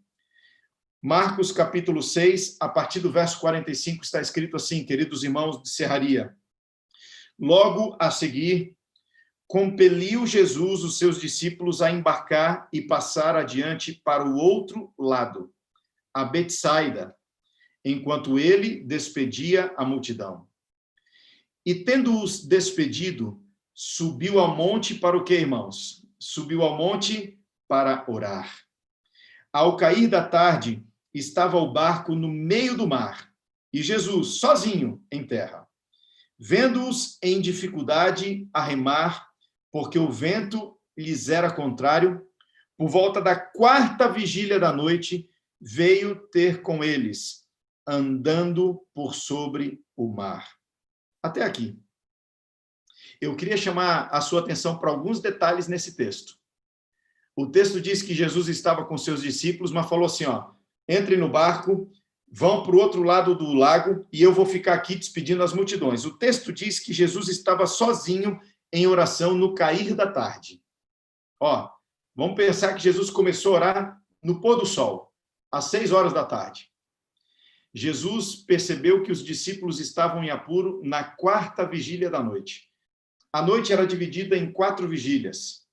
Marcos, capítulo 6, a partir do verso 45, está escrito assim, queridos irmãos de Serraria. Logo a seguir, compeliu Jesus os seus discípulos a embarcar e passar adiante para o outro lado, a Betsaida, enquanto ele despedia a multidão. E tendo-os despedido, subiu ao monte para o quê, irmãos? Subiu ao monte para orar. Ao cair da tarde, estava o barco no meio do mar, e Jesus, sozinho, em terra. Vendo-os em dificuldade a remar, porque o vento lhes era contrário, por volta da 4ª vigília da noite, veio ter com eles, andando por sobre o mar. Até aqui. Eu queria chamar a sua atenção para alguns detalhes nesse texto. O texto diz que Jesus estava com seus discípulos, mas falou assim, ó, entrem no barco, vão para o outro lado do lago e eu vou ficar aqui despedindo as multidões. O texto diz que Jesus estava sozinho em oração no cair da tarde. Ó, vamos pensar que Jesus começou a orar no pôr do sol, às 6 horas da tarde. Jesus percebeu que os discípulos estavam em apuro na 4ª vigília da noite. A noite era dividida em 4 vigílias,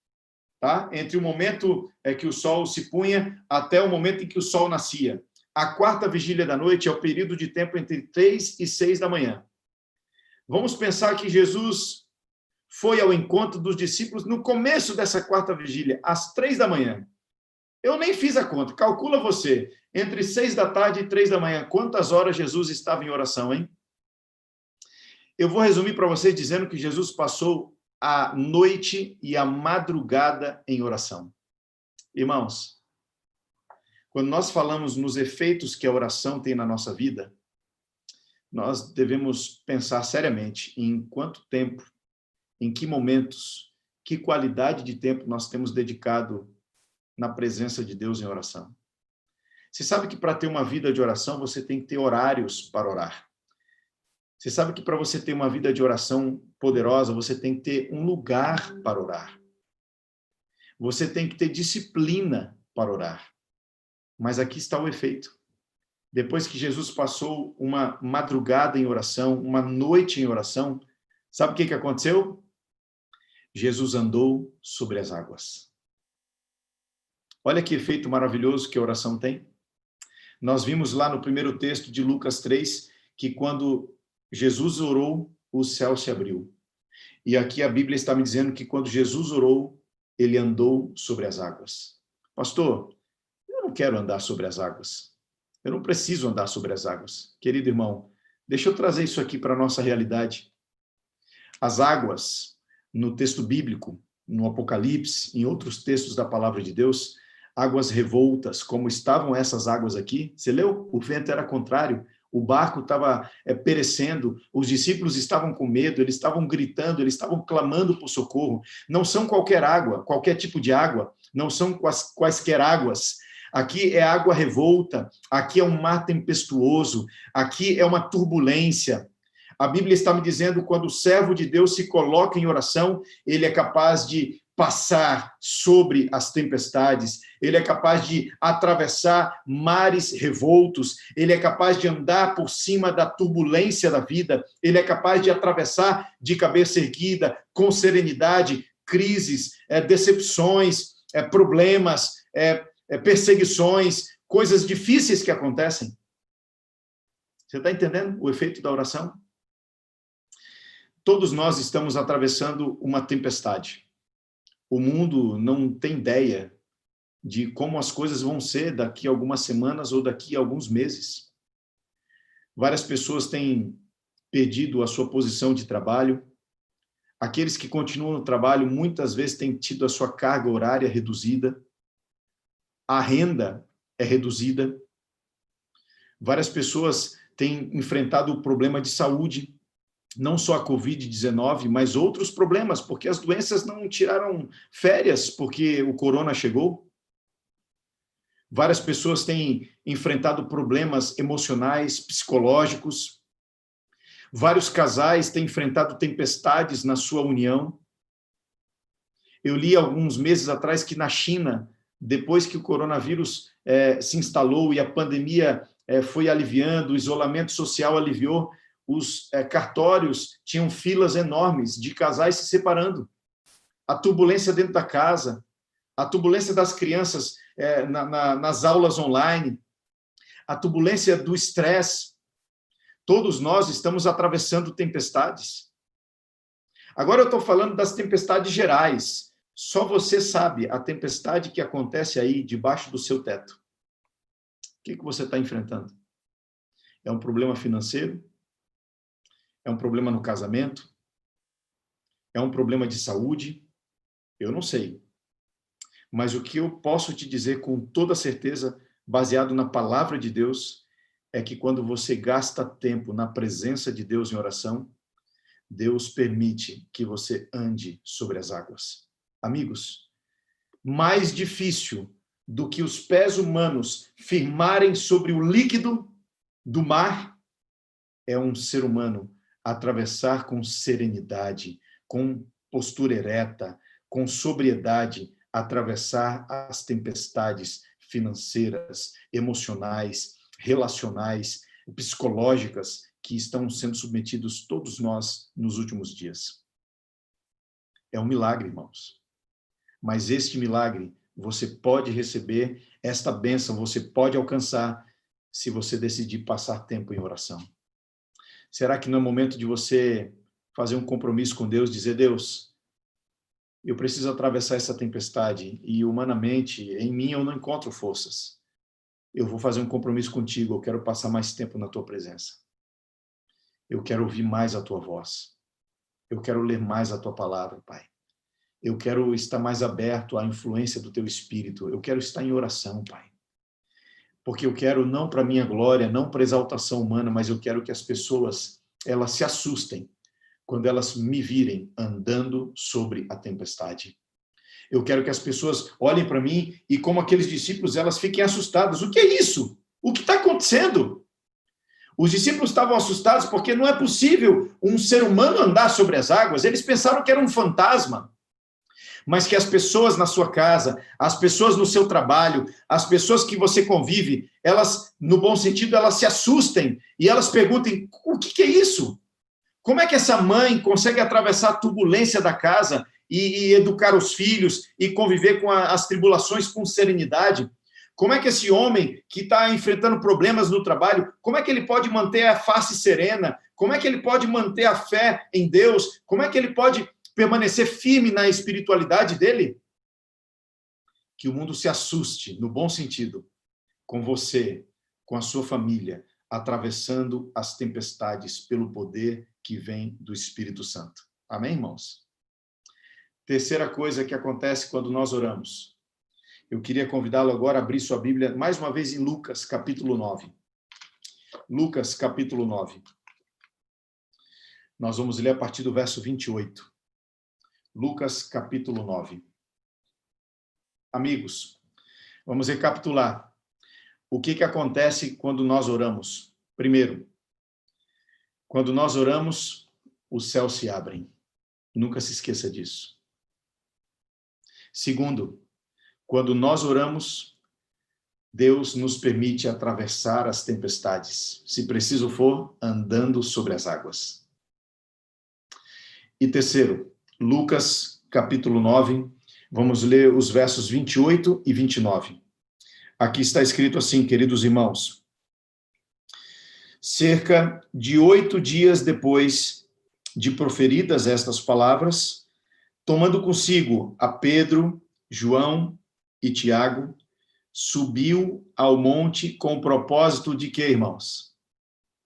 tá? Entre o momento que o sol se punha até o momento em que o sol nascia. A 4ª vigília da noite é o período de tempo entre 3 e 6 da manhã. Vamos pensar que Jesus foi ao encontro dos discípulos no começo dessa 4ª vigília, às 3 da manhã. Eu nem fiz a conta, calcula você, entre 6 da tarde e 3 da manhã, quantas horas Jesus estava em oração, hein? Eu vou resumir para vocês dizendo que Jesus passou a noite e a madrugada em oração. Irmãos, quando nós falamos nos efeitos que a oração tem na nossa vida, nós devemos pensar seriamente em quanto tempo, em que momentos, que qualidade de tempo nós temos dedicado na presença de Deus em oração. Você sabe que para ter uma vida de oração, você tem que ter horários para orar. Você sabe que para você ter uma vida de oração poderosa, você tem que ter um lugar para orar. Você tem que ter disciplina para orar. Mas aqui está o efeito. depois que Jesus passou uma madrugada em oração, uma noite em oração, sabe o que aconteceu? Jesus andou sobre as águas. Olha que efeito maravilhoso que a oração tem. Nós vimos lá no primeiro texto de Lucas 3, que quando Jesus orou, o céu se abriu. E aqui a Bíblia está me dizendo que quando Jesus orou, ele andou sobre as águas. Pastor, eu não quero andar sobre as águas. Eu não preciso andar sobre as águas. Querido irmão, deixa eu trazer isso aqui para a nossa realidade. As águas, no texto bíblico, no Apocalipse, em outros textos da palavra de Deus, águas revoltas, como estavam essas águas aqui. Você leu? O vento era contrário, o barco estava perecendo, os discípulos estavam com medo, eles estavam gritando, eles estavam clamando por socorro. Não são qualquer água, qualquer tipo de água, não são quaisquer águas. Aqui é água revolta, aqui é um mar tempestuoso, aqui é uma turbulência. A Bíblia está me dizendo, quando o servo de Deus se coloca em oração, ele é capaz de passar sobre as tempestades, ele é capaz de atravessar mares revoltos, ele é capaz de andar por cima da turbulência da vida, ele é capaz de atravessar de cabeça erguida, com serenidade, crises, decepções, problemas, perseguições, coisas difíceis que acontecem. Você está entendendo o efeito da oração? Todos nós estamos atravessando uma tempestade. O mundo não tem ideia de como as coisas vão ser daqui a algumas semanas ou daqui a alguns meses. Várias pessoas têm perdido a sua posição de trabalho. Aqueles que continuam no trabalho muitas vezes têm tido a sua carga horária reduzida. A renda é reduzida. Várias pessoas têm enfrentado o problema de saúde, não só a Covid-19, mas outros problemas, porque as doenças não tiraram férias porque o corona chegou. Várias pessoas têm enfrentado problemas emocionais, psicológicos. Vários casais têm enfrentado tempestades na sua união. Eu li alguns meses atrás que na China, depois que o coronavírus se instalou e a pandemia foi aliviando, o isolamento social aliviou, os cartórios tinham filas enormes de casais se separando. A turbulência dentro da casa, a turbulência das crianças nas aulas online, a turbulência do estresse. Todos nós estamos atravessando tempestades. Agora eu estou falando das tempestades gerais. Só você sabe a tempestade que acontece aí debaixo do seu teto. O que você está enfrentando? É um problema financeiro? É um problema no casamento? É um problema de saúde? Eu não sei. Mas o que eu posso te dizer com toda certeza, baseado na palavra de Deus, é que quando você gasta tempo na presença de Deus em oração, Deus permite que você ande sobre as águas. Amigos, mais difícil do que os pés humanos firmarem sobre o líquido do mar é um ser humano atravessar com serenidade, com postura ereta, com sobriedade, atravessar as tempestades financeiras, emocionais, relacionais, psicológicas que estão sendo submetidos todos nós nos últimos dias. É um milagre, irmãos. Mas este milagre você pode receber, esta bênção você pode alcançar se você decidir passar tempo em oração. Será que não é momento de você fazer um compromisso com Deus, dizer, Deus, eu preciso atravessar essa tempestade e humanamente, em mim eu não encontro forças. Eu vou fazer um compromisso contigo, eu quero passar mais tempo na tua presença. Eu quero ouvir mais a tua voz. Eu quero ler mais a tua palavra, Pai. Eu quero estar mais aberto à influência do teu Espírito. Eu quero estar em oração, Pai. Porque eu quero não para minha glória, não para exaltação humana, mas eu quero que as pessoas, elas se assustem quando elas me virem andando sobre a tempestade. Eu quero que as pessoas olhem para mim e, como aqueles discípulos, elas fiquem assustadas. O que é isso? O que está acontecendo? Os discípulos estavam assustados porque não é possível um ser humano andar sobre as águas. Eles pensaram que era um fantasma. mas que as pessoas na sua casa, as pessoas no seu trabalho, as pessoas que você convive, elas, no bom sentido, elas se assustem e elas perguntem, o que é isso? Como é que essa mãe consegue atravessar a turbulência da casa e educar os filhos e conviver com as tribulações com serenidade? Como é que esse homem que está enfrentando problemas no trabalho, como é que ele pode manter a face serena? Como é que ele pode manter a fé em Deus? Como é que ele pode permanecer firme na espiritualidade dele? Que o mundo se assuste, no bom sentido, com você, com a sua família, atravessando as tempestades pelo poder que vem do Espírito Santo. Amém, irmãos? Terceira coisa que acontece quando nós oramos. Eu queria convidá-lo agora a abrir sua Bíblia, mais uma vez, em Lucas, capítulo 9. Lucas, capítulo 9. Nós vamos ler a partir do verso 28. Lucas, capítulo 9. Amigos, vamos recapitular. O que acontece quando nós oramos? Primeiro, quando nós oramos, os céus se abrem. Nunca se esqueça disso. Segundo, quando nós oramos, Deus nos permite atravessar as tempestades, se preciso for, andando sobre as águas. E terceiro, Lucas, capítulo 9, vamos ler os versos 28 e 29. Aqui está escrito assim, queridos irmãos. Cerca de 8 dias depois de proferidas estas palavras, tomando consigo a Pedro, João e Tiago, subiu ao monte com o propósito de quê, irmãos?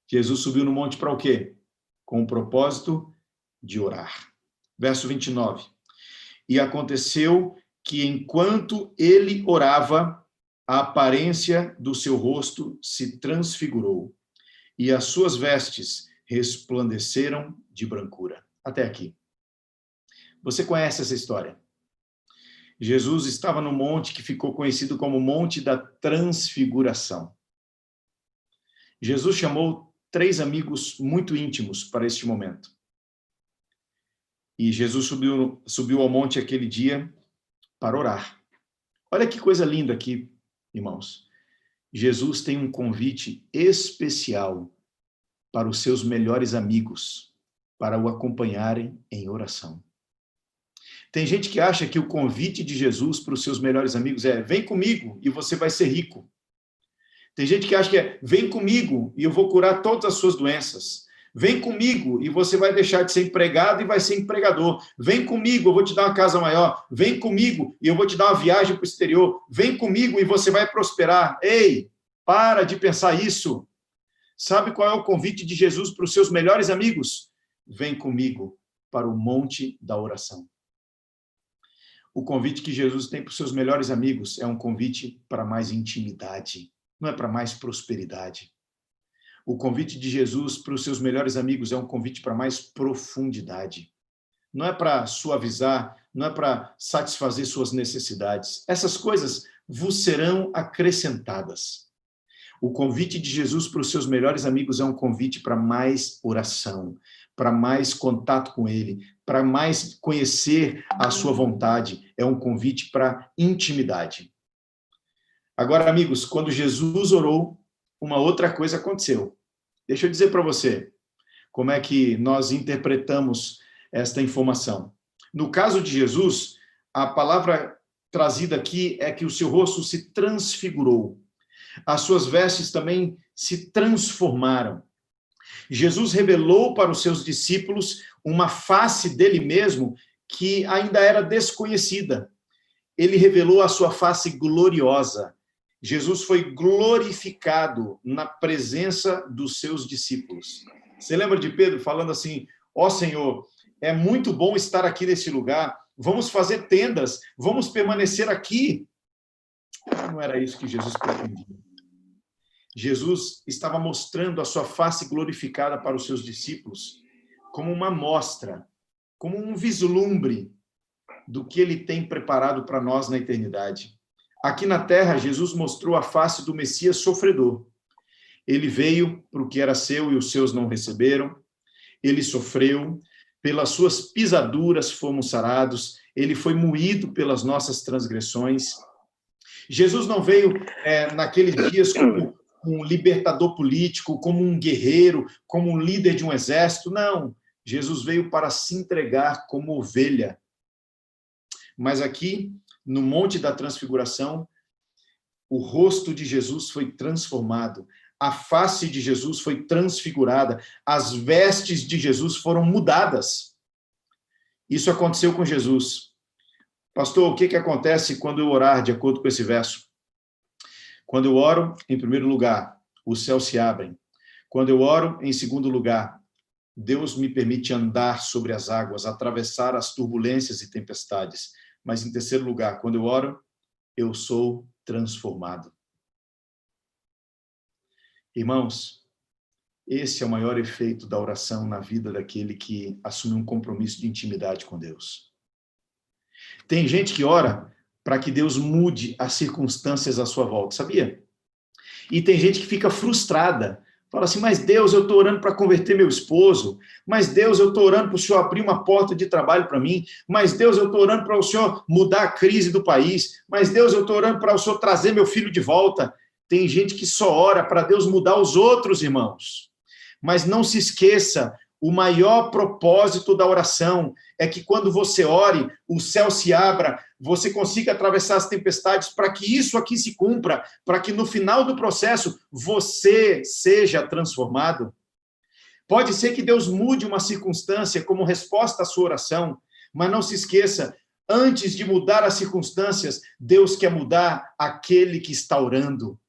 Jesus subiu no monte para o quê? Com o propósito de orar. Verso 29. E aconteceu que, enquanto ele orava, a aparência do seu rosto se transfigurou, e as suas vestes resplandeceram de brancura. Até aqui. Você conhece essa história? Jesus estava no monte que ficou conhecido como Monte da Transfiguração. Jesus chamou 3 amigos muito íntimos para este momento. E Jesus subiu ao monte aquele dia para orar. Olha que coisa linda aqui, irmãos. Jesus tem um convite especial para os seus melhores amigos, para o acompanharem em oração. Tem gente que acha que o convite de Jesus para os seus melhores amigos é vem comigo e você vai ser rico. Tem gente que acha que é vem comigo e eu vou curar todas as suas doenças. Vem comigo e você vai deixar de ser empregado e vai ser empregador. Vem comigo, eu vou te dar uma casa maior. Vem comigo e eu vou te dar uma viagem para o exterior. Vem comigo e você vai prosperar. Ei, para de pensar isso. Sabe qual é o convite de Jesus para os seus melhores amigos? Vem comigo para o monte da oração. O convite que Jesus tem para os seus melhores amigos é um convite para mais intimidade, não é para mais prosperidade. O convite de Jesus para os seus melhores amigos é um convite para mais profundidade. Não é para suavizar, não é para satisfazer suas necessidades. Essas coisas vos serão acrescentadas. O convite de Jesus para os seus melhores amigos é um convite para mais oração, para mais contato com Ele, para mais conhecer a sua vontade. É um convite para intimidade. Agora, amigos, quando Jesus orou, uma outra coisa aconteceu. Deixa eu dizer para você como é que nós interpretamos esta informação. No caso de Jesus, a palavra trazida aqui é que o seu rosto se transfigurou. As suas vestes também se transformaram. Jesus revelou para os seus discípulos uma face dele mesmo que ainda era desconhecida. Ele revelou a sua face gloriosa. Jesus foi glorificado na presença dos seus discípulos. Você lembra de Pedro falando assim, ó Senhor, é muito bom estar aqui nesse lugar, vamos fazer tendas, vamos permanecer aqui. Não era isso que Jesus pretendia. Jesus estava mostrando a sua face glorificada para os seus discípulos como uma mostra, como um vislumbre do que ele tem preparado para nós na eternidade. Aqui na terra, Jesus mostrou a face do Messias sofredor. Ele veio para o que era seu e os seus não receberam. Ele sofreu, pelas suas pisaduras fomos sarados, ele foi moído pelas nossas transgressões. Jesus não veio naqueles dias como um libertador político, como um guerreiro, como um líder de um exército, não. Jesus veio para se entregar como ovelha. Mas aqui, no Monte da Transfiguração, o rosto de Jesus foi transformado, a face de Jesus foi transfigurada, as vestes de Jesus foram mudadas. Isso aconteceu com Jesus. Pastor, o que acontece quando eu orar de acordo com esse verso? Quando eu oro, em primeiro lugar, os céus se abrem. Quando eu oro, em segundo lugar, Deus me permite andar sobre as águas, atravessar as turbulências e tempestades. Mas, em terceiro lugar, quando eu oro, eu sou transformado. Irmãos, esse é o maior efeito da oração na vida daquele que assume um compromisso de intimidade com Deus. Tem gente que ora para que Deus mude as circunstâncias à sua volta, sabia? E tem gente que fica frustrada. Fala assim, mas Deus, eu estou orando para converter meu esposo. Mas Deus, eu estou orando para o Senhor abrir uma porta de trabalho para mim. Mas Deus, eu estou orando para o Senhor mudar a crise do país. Mas Deus, eu estou orando para o Senhor trazer meu filho de volta. Tem gente que só ora para Deus mudar os outros, irmãos. Mas não se esqueça, o maior propósito da oração é que quando você ore, o céu se abra, você consiga atravessar as tempestades para que isso aqui se cumpra, para que no final do processo você seja transformado. Pode ser que Deus mude uma circunstância como resposta à sua oração, mas não se esqueça, antes de mudar as circunstâncias, Deus quer mudar aquele que está orando.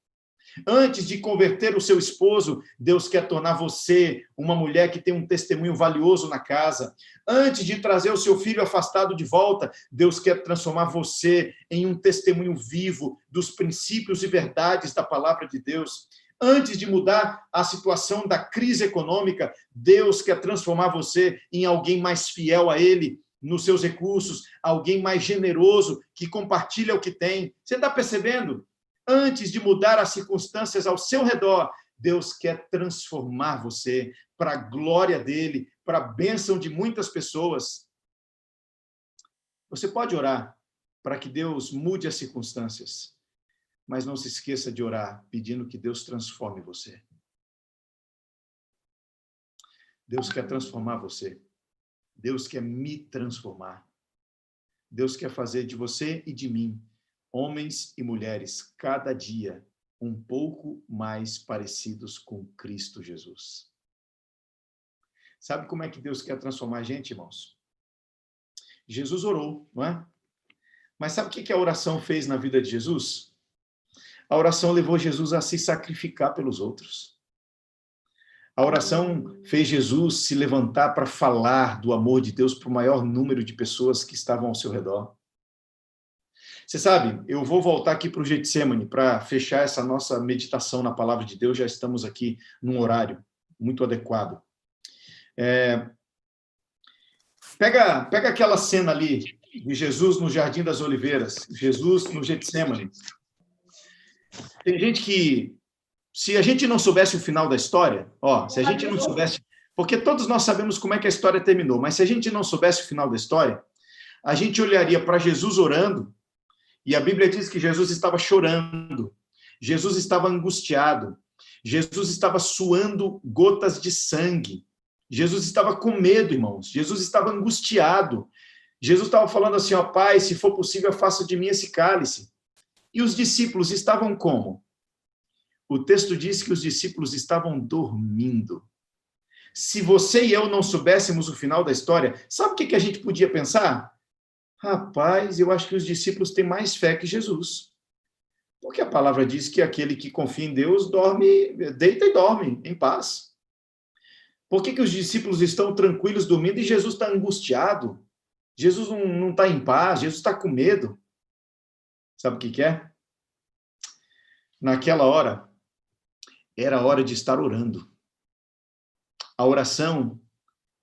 Antes de converter o seu esposo, Deus quer tornar você uma mulher que tem um testemunho valioso na casa. Antes de trazer o seu filho afastado de volta, Deus quer transformar você em um testemunho vivo dos princípios e verdades da palavra de Deus. Antes de mudar a situação da crise econômica, Deus quer transformar você em alguém mais fiel a Ele, nos seus recursos, alguém mais generoso, que compartilha o que tem. Você está percebendo? Antes de mudar as circunstâncias ao seu redor, Deus quer transformar você para a glória dele, para a bênção de muitas pessoas. Você pode orar para que Deus mude as circunstâncias, mas não se esqueça de orar pedindo que Deus transforme você. Deus quer transformar você. Deus quer me transformar. Deus quer fazer de você e de mim homens e mulheres, cada dia, um pouco mais parecidos com Cristo Jesus. Sabe como é que Deus quer transformar a gente, irmãos? Jesus orou, não é? Mas sabe o que a oração fez na vida de Jesus? A oração levou Jesus a se sacrificar pelos outros. A oração fez Jesus se levantar para falar do amor de Deus para o maior número de pessoas que estavam ao seu redor. Você sabe, eu vou voltar aqui para o Getsemane para fechar essa nossa meditação na palavra de Deus. Já estamos aqui num horário muito adequado. Pega aquela cena ali de Jesus no Jardim das Oliveiras, Jesus no Getsemane. Tem gente que, se a gente não soubesse o final da história, se a gente não soubesse, porque todos nós sabemos como é que a história terminou, mas se a gente não soubesse o final da história, a gente olharia para Jesus orando. E a Bíblia diz que Jesus estava chorando, Jesus estava angustiado, Jesus estava suando gotas de sangue, Jesus estava com medo, irmãos, Jesus estava angustiado, Jesus estava falando assim, Pai, se for possível, afasta de mim esse cálice. E os discípulos estavam como? O texto diz que os discípulos estavam dormindo. Se você e eu não soubéssemos o final da história, sabe o que a gente podia pensar? Rapaz, eu acho que os discípulos têm mais fé que Jesus. Porque a palavra diz que aquele que confia em Deus dorme, deita e dorme em paz. Por que os discípulos estão tranquilos dormindo e Jesus está angustiado? Jesus não está em paz, Jesus está com medo. Sabe o que é? Naquela hora, era hora de estar orando. A oração,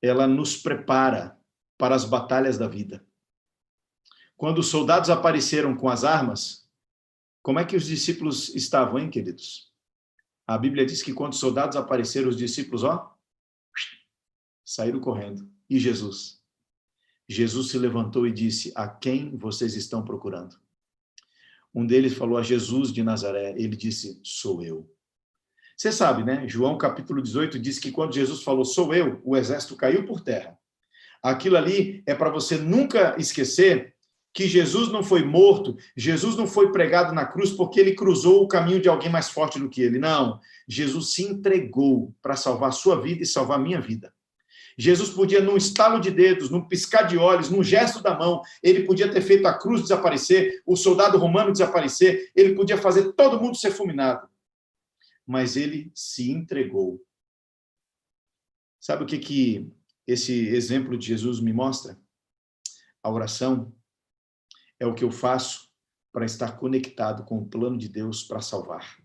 ela nos prepara para as batalhas da vida. Quando os soldados apareceram com as armas, como é que os discípulos estavam, hein, queridos? A Bíblia diz que quando os soldados apareceram, os discípulos, saíram correndo. E Jesus? Jesus se levantou e disse: a quem vocês estão procurando? Um deles falou a Jesus de Nazaré. Ele disse: sou eu. Você sabe, né? João capítulo 18 diz que quando Jesus falou sou eu, o exército caiu por terra. Aquilo ali é para você nunca esquecer que Jesus não foi morto, Jesus não foi pregado na cruz porque ele cruzou o caminho de alguém mais forte do que ele. Não, Jesus se entregou para salvar a sua vida e salvar a minha vida. Jesus podia, num estalo de dedos, num piscar de olhos, num gesto da mão, ele podia ter feito a cruz desaparecer, o soldado romano desaparecer, ele podia fazer todo mundo ser fulminado. Mas ele se entregou. Sabe o que esse exemplo de Jesus me mostra? A oração é o que eu faço para estar conectado com o plano de Deus para salvar.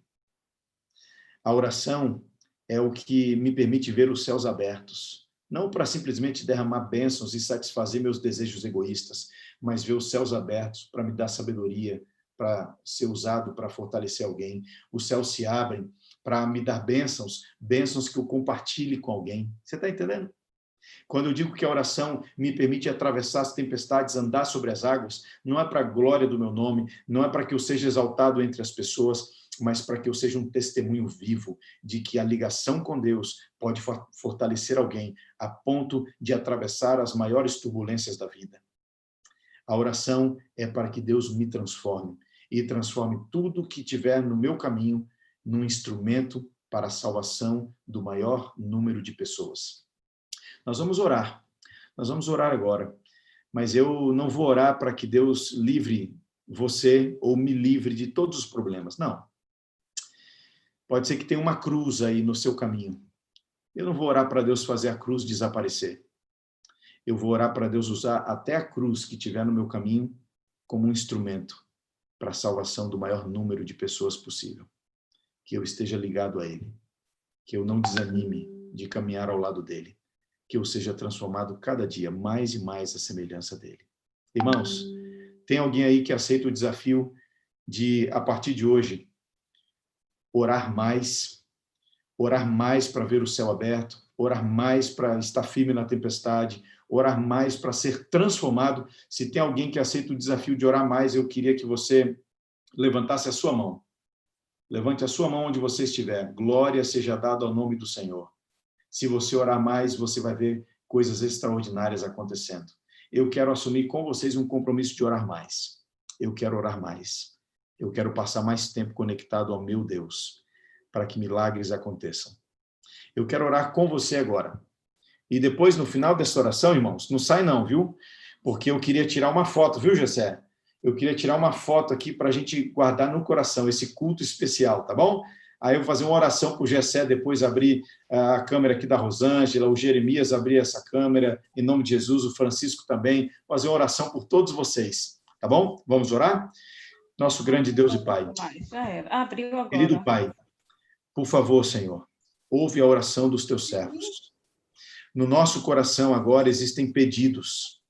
A oração é o que me permite ver os céus abertos, não para simplesmente derramar bênçãos e satisfazer meus desejos egoístas, mas ver os céus abertos para me dar sabedoria, para ser usado para fortalecer alguém. Os céus se abrem para me dar bênçãos que eu compartilhe com alguém. Você está entendendo? Quando eu digo que a oração me permite atravessar as tempestades, andar sobre as águas, não é para a glória do meu nome, não é para que eu seja exaltado entre as pessoas, mas para que eu seja um testemunho vivo de que a ligação com Deus pode fortalecer alguém a ponto de atravessar as maiores turbulências da vida. A oração é para que Deus me transforme e transforme tudo que tiver no meu caminho num instrumento para a salvação do maior número de pessoas. Nós vamos orar agora, mas eu não vou orar para que Deus livre você ou me livre de todos os problemas, não. Pode ser que tenha uma cruz aí no seu caminho. Eu não vou orar para Deus fazer a cruz desaparecer. Eu vou orar para Deus usar até a cruz que tiver no meu caminho como um instrumento para a salvação do maior número de pessoas possível. Que eu esteja ligado a Ele, que eu não desanime de caminhar ao lado dEle, que eu seja transformado cada dia mais e mais à semelhança dEle. Irmãos, tem alguém aí que aceita o desafio de, a partir de hoje, orar mais para ver o céu aberto, orar mais para estar firme na tempestade, orar mais para ser transformado? Se tem alguém que aceita o desafio de orar mais, eu queria que você levantasse a sua mão. Levante a sua mão onde você estiver. Glória seja dada ao nome do Senhor. Se você orar mais, você vai ver coisas extraordinárias acontecendo. Eu quero assumir com vocês um compromisso de orar mais. Eu quero orar mais. Eu quero passar mais tempo conectado ao meu Deus, para que milagres aconteçam. Eu quero orar com você agora. E depois, no final dessa oração, irmãos, não sai não, viu? Porque eu queria tirar uma foto, viu, Gessé? Eu queria tirar uma foto aqui para a gente guardar no coração, esse culto especial, tá bom? Aí eu vou fazer uma oração para o Gessé, depois abrir a câmera aqui da Rosângela, o Jeremias abrir essa câmera, em nome de Jesus, o Francisco também, fazer uma oração por todos vocês, tá bom? Vamos orar? Nosso grande Deus e Pai. Já era. Abriu agora. Querido Pai, por favor, Senhor, ouve a oração dos teus servos. No nosso coração agora existem pedidos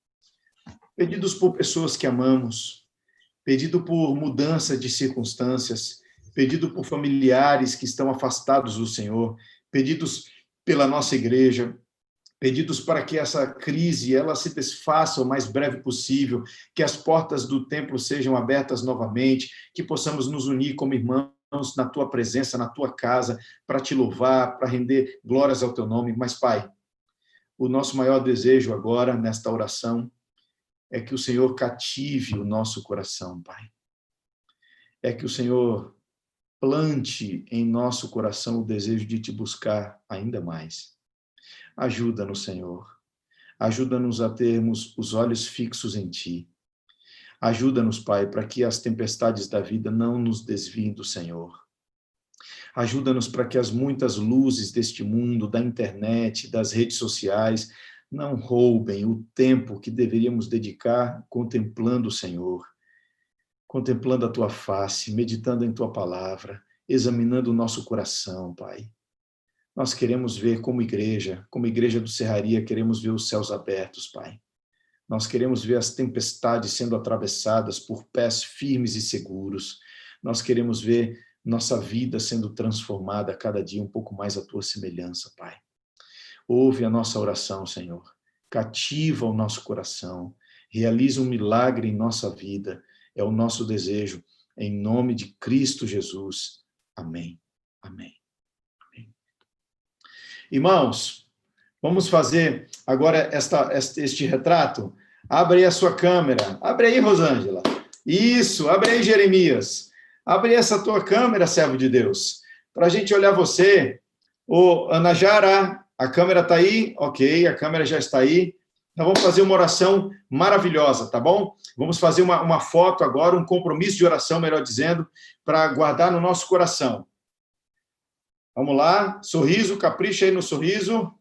por pessoas que amamos, pedido por mudança de circunstâncias, pedido por familiares que estão afastados do Senhor, pedidos pela nossa igreja, pedidos para que essa crise ela se desfaça o mais breve possível, que as portas do templo sejam abertas novamente, que possamos nos unir como irmãos na tua presença, na tua casa, para te louvar, para render glórias ao teu nome. Mas, Pai, o nosso maior desejo agora, nesta oração, é que o Senhor cative o nosso coração, Pai. É que o Senhor plante em nosso coração o desejo de te buscar ainda mais. Ajuda-nos, Senhor. Ajuda-nos a termos os olhos fixos em Ti. Ajuda-nos, Pai, para que as tempestades da vida não nos desviem do Senhor. Ajuda-nos para que as muitas luzes deste mundo, da internet, das redes sociais, não roubem o tempo que deveríamos dedicar contemplando o Senhor, contemplando a Tua face, meditando em Tua palavra, examinando o nosso coração, Pai. Nós queremos ver como igreja do Serraria, queremos ver os céus abertos, Pai. Nós queremos ver as tempestades sendo atravessadas por pés firmes e seguros. Nós queremos ver nossa vida sendo transformada a cada dia um pouco mais à Tua semelhança, Pai. Ouve a nossa oração, Senhor. cativa o nosso coração, realiza um milagre em nossa vida. É o nosso desejo, em nome de Cristo Jesus. Amém. Amém. Amém. Irmãos, vamos fazer agora este retrato. Abre aí a sua câmera. Abre aí, Rosângela. Isso, abre aí, Jeremias. Abre aí essa tua câmera, servo de Deus, para a gente olhar você. Ô, Ana Jara, a câmera está aí? Ok, a câmera já está aí. Então, vamos fazer uma oração maravilhosa, tá bom? Vamos fazer uma foto agora, um compromisso de oração, melhor dizendo, para guardar no nosso coração. Vamos lá, sorriso, capricha aí no sorriso.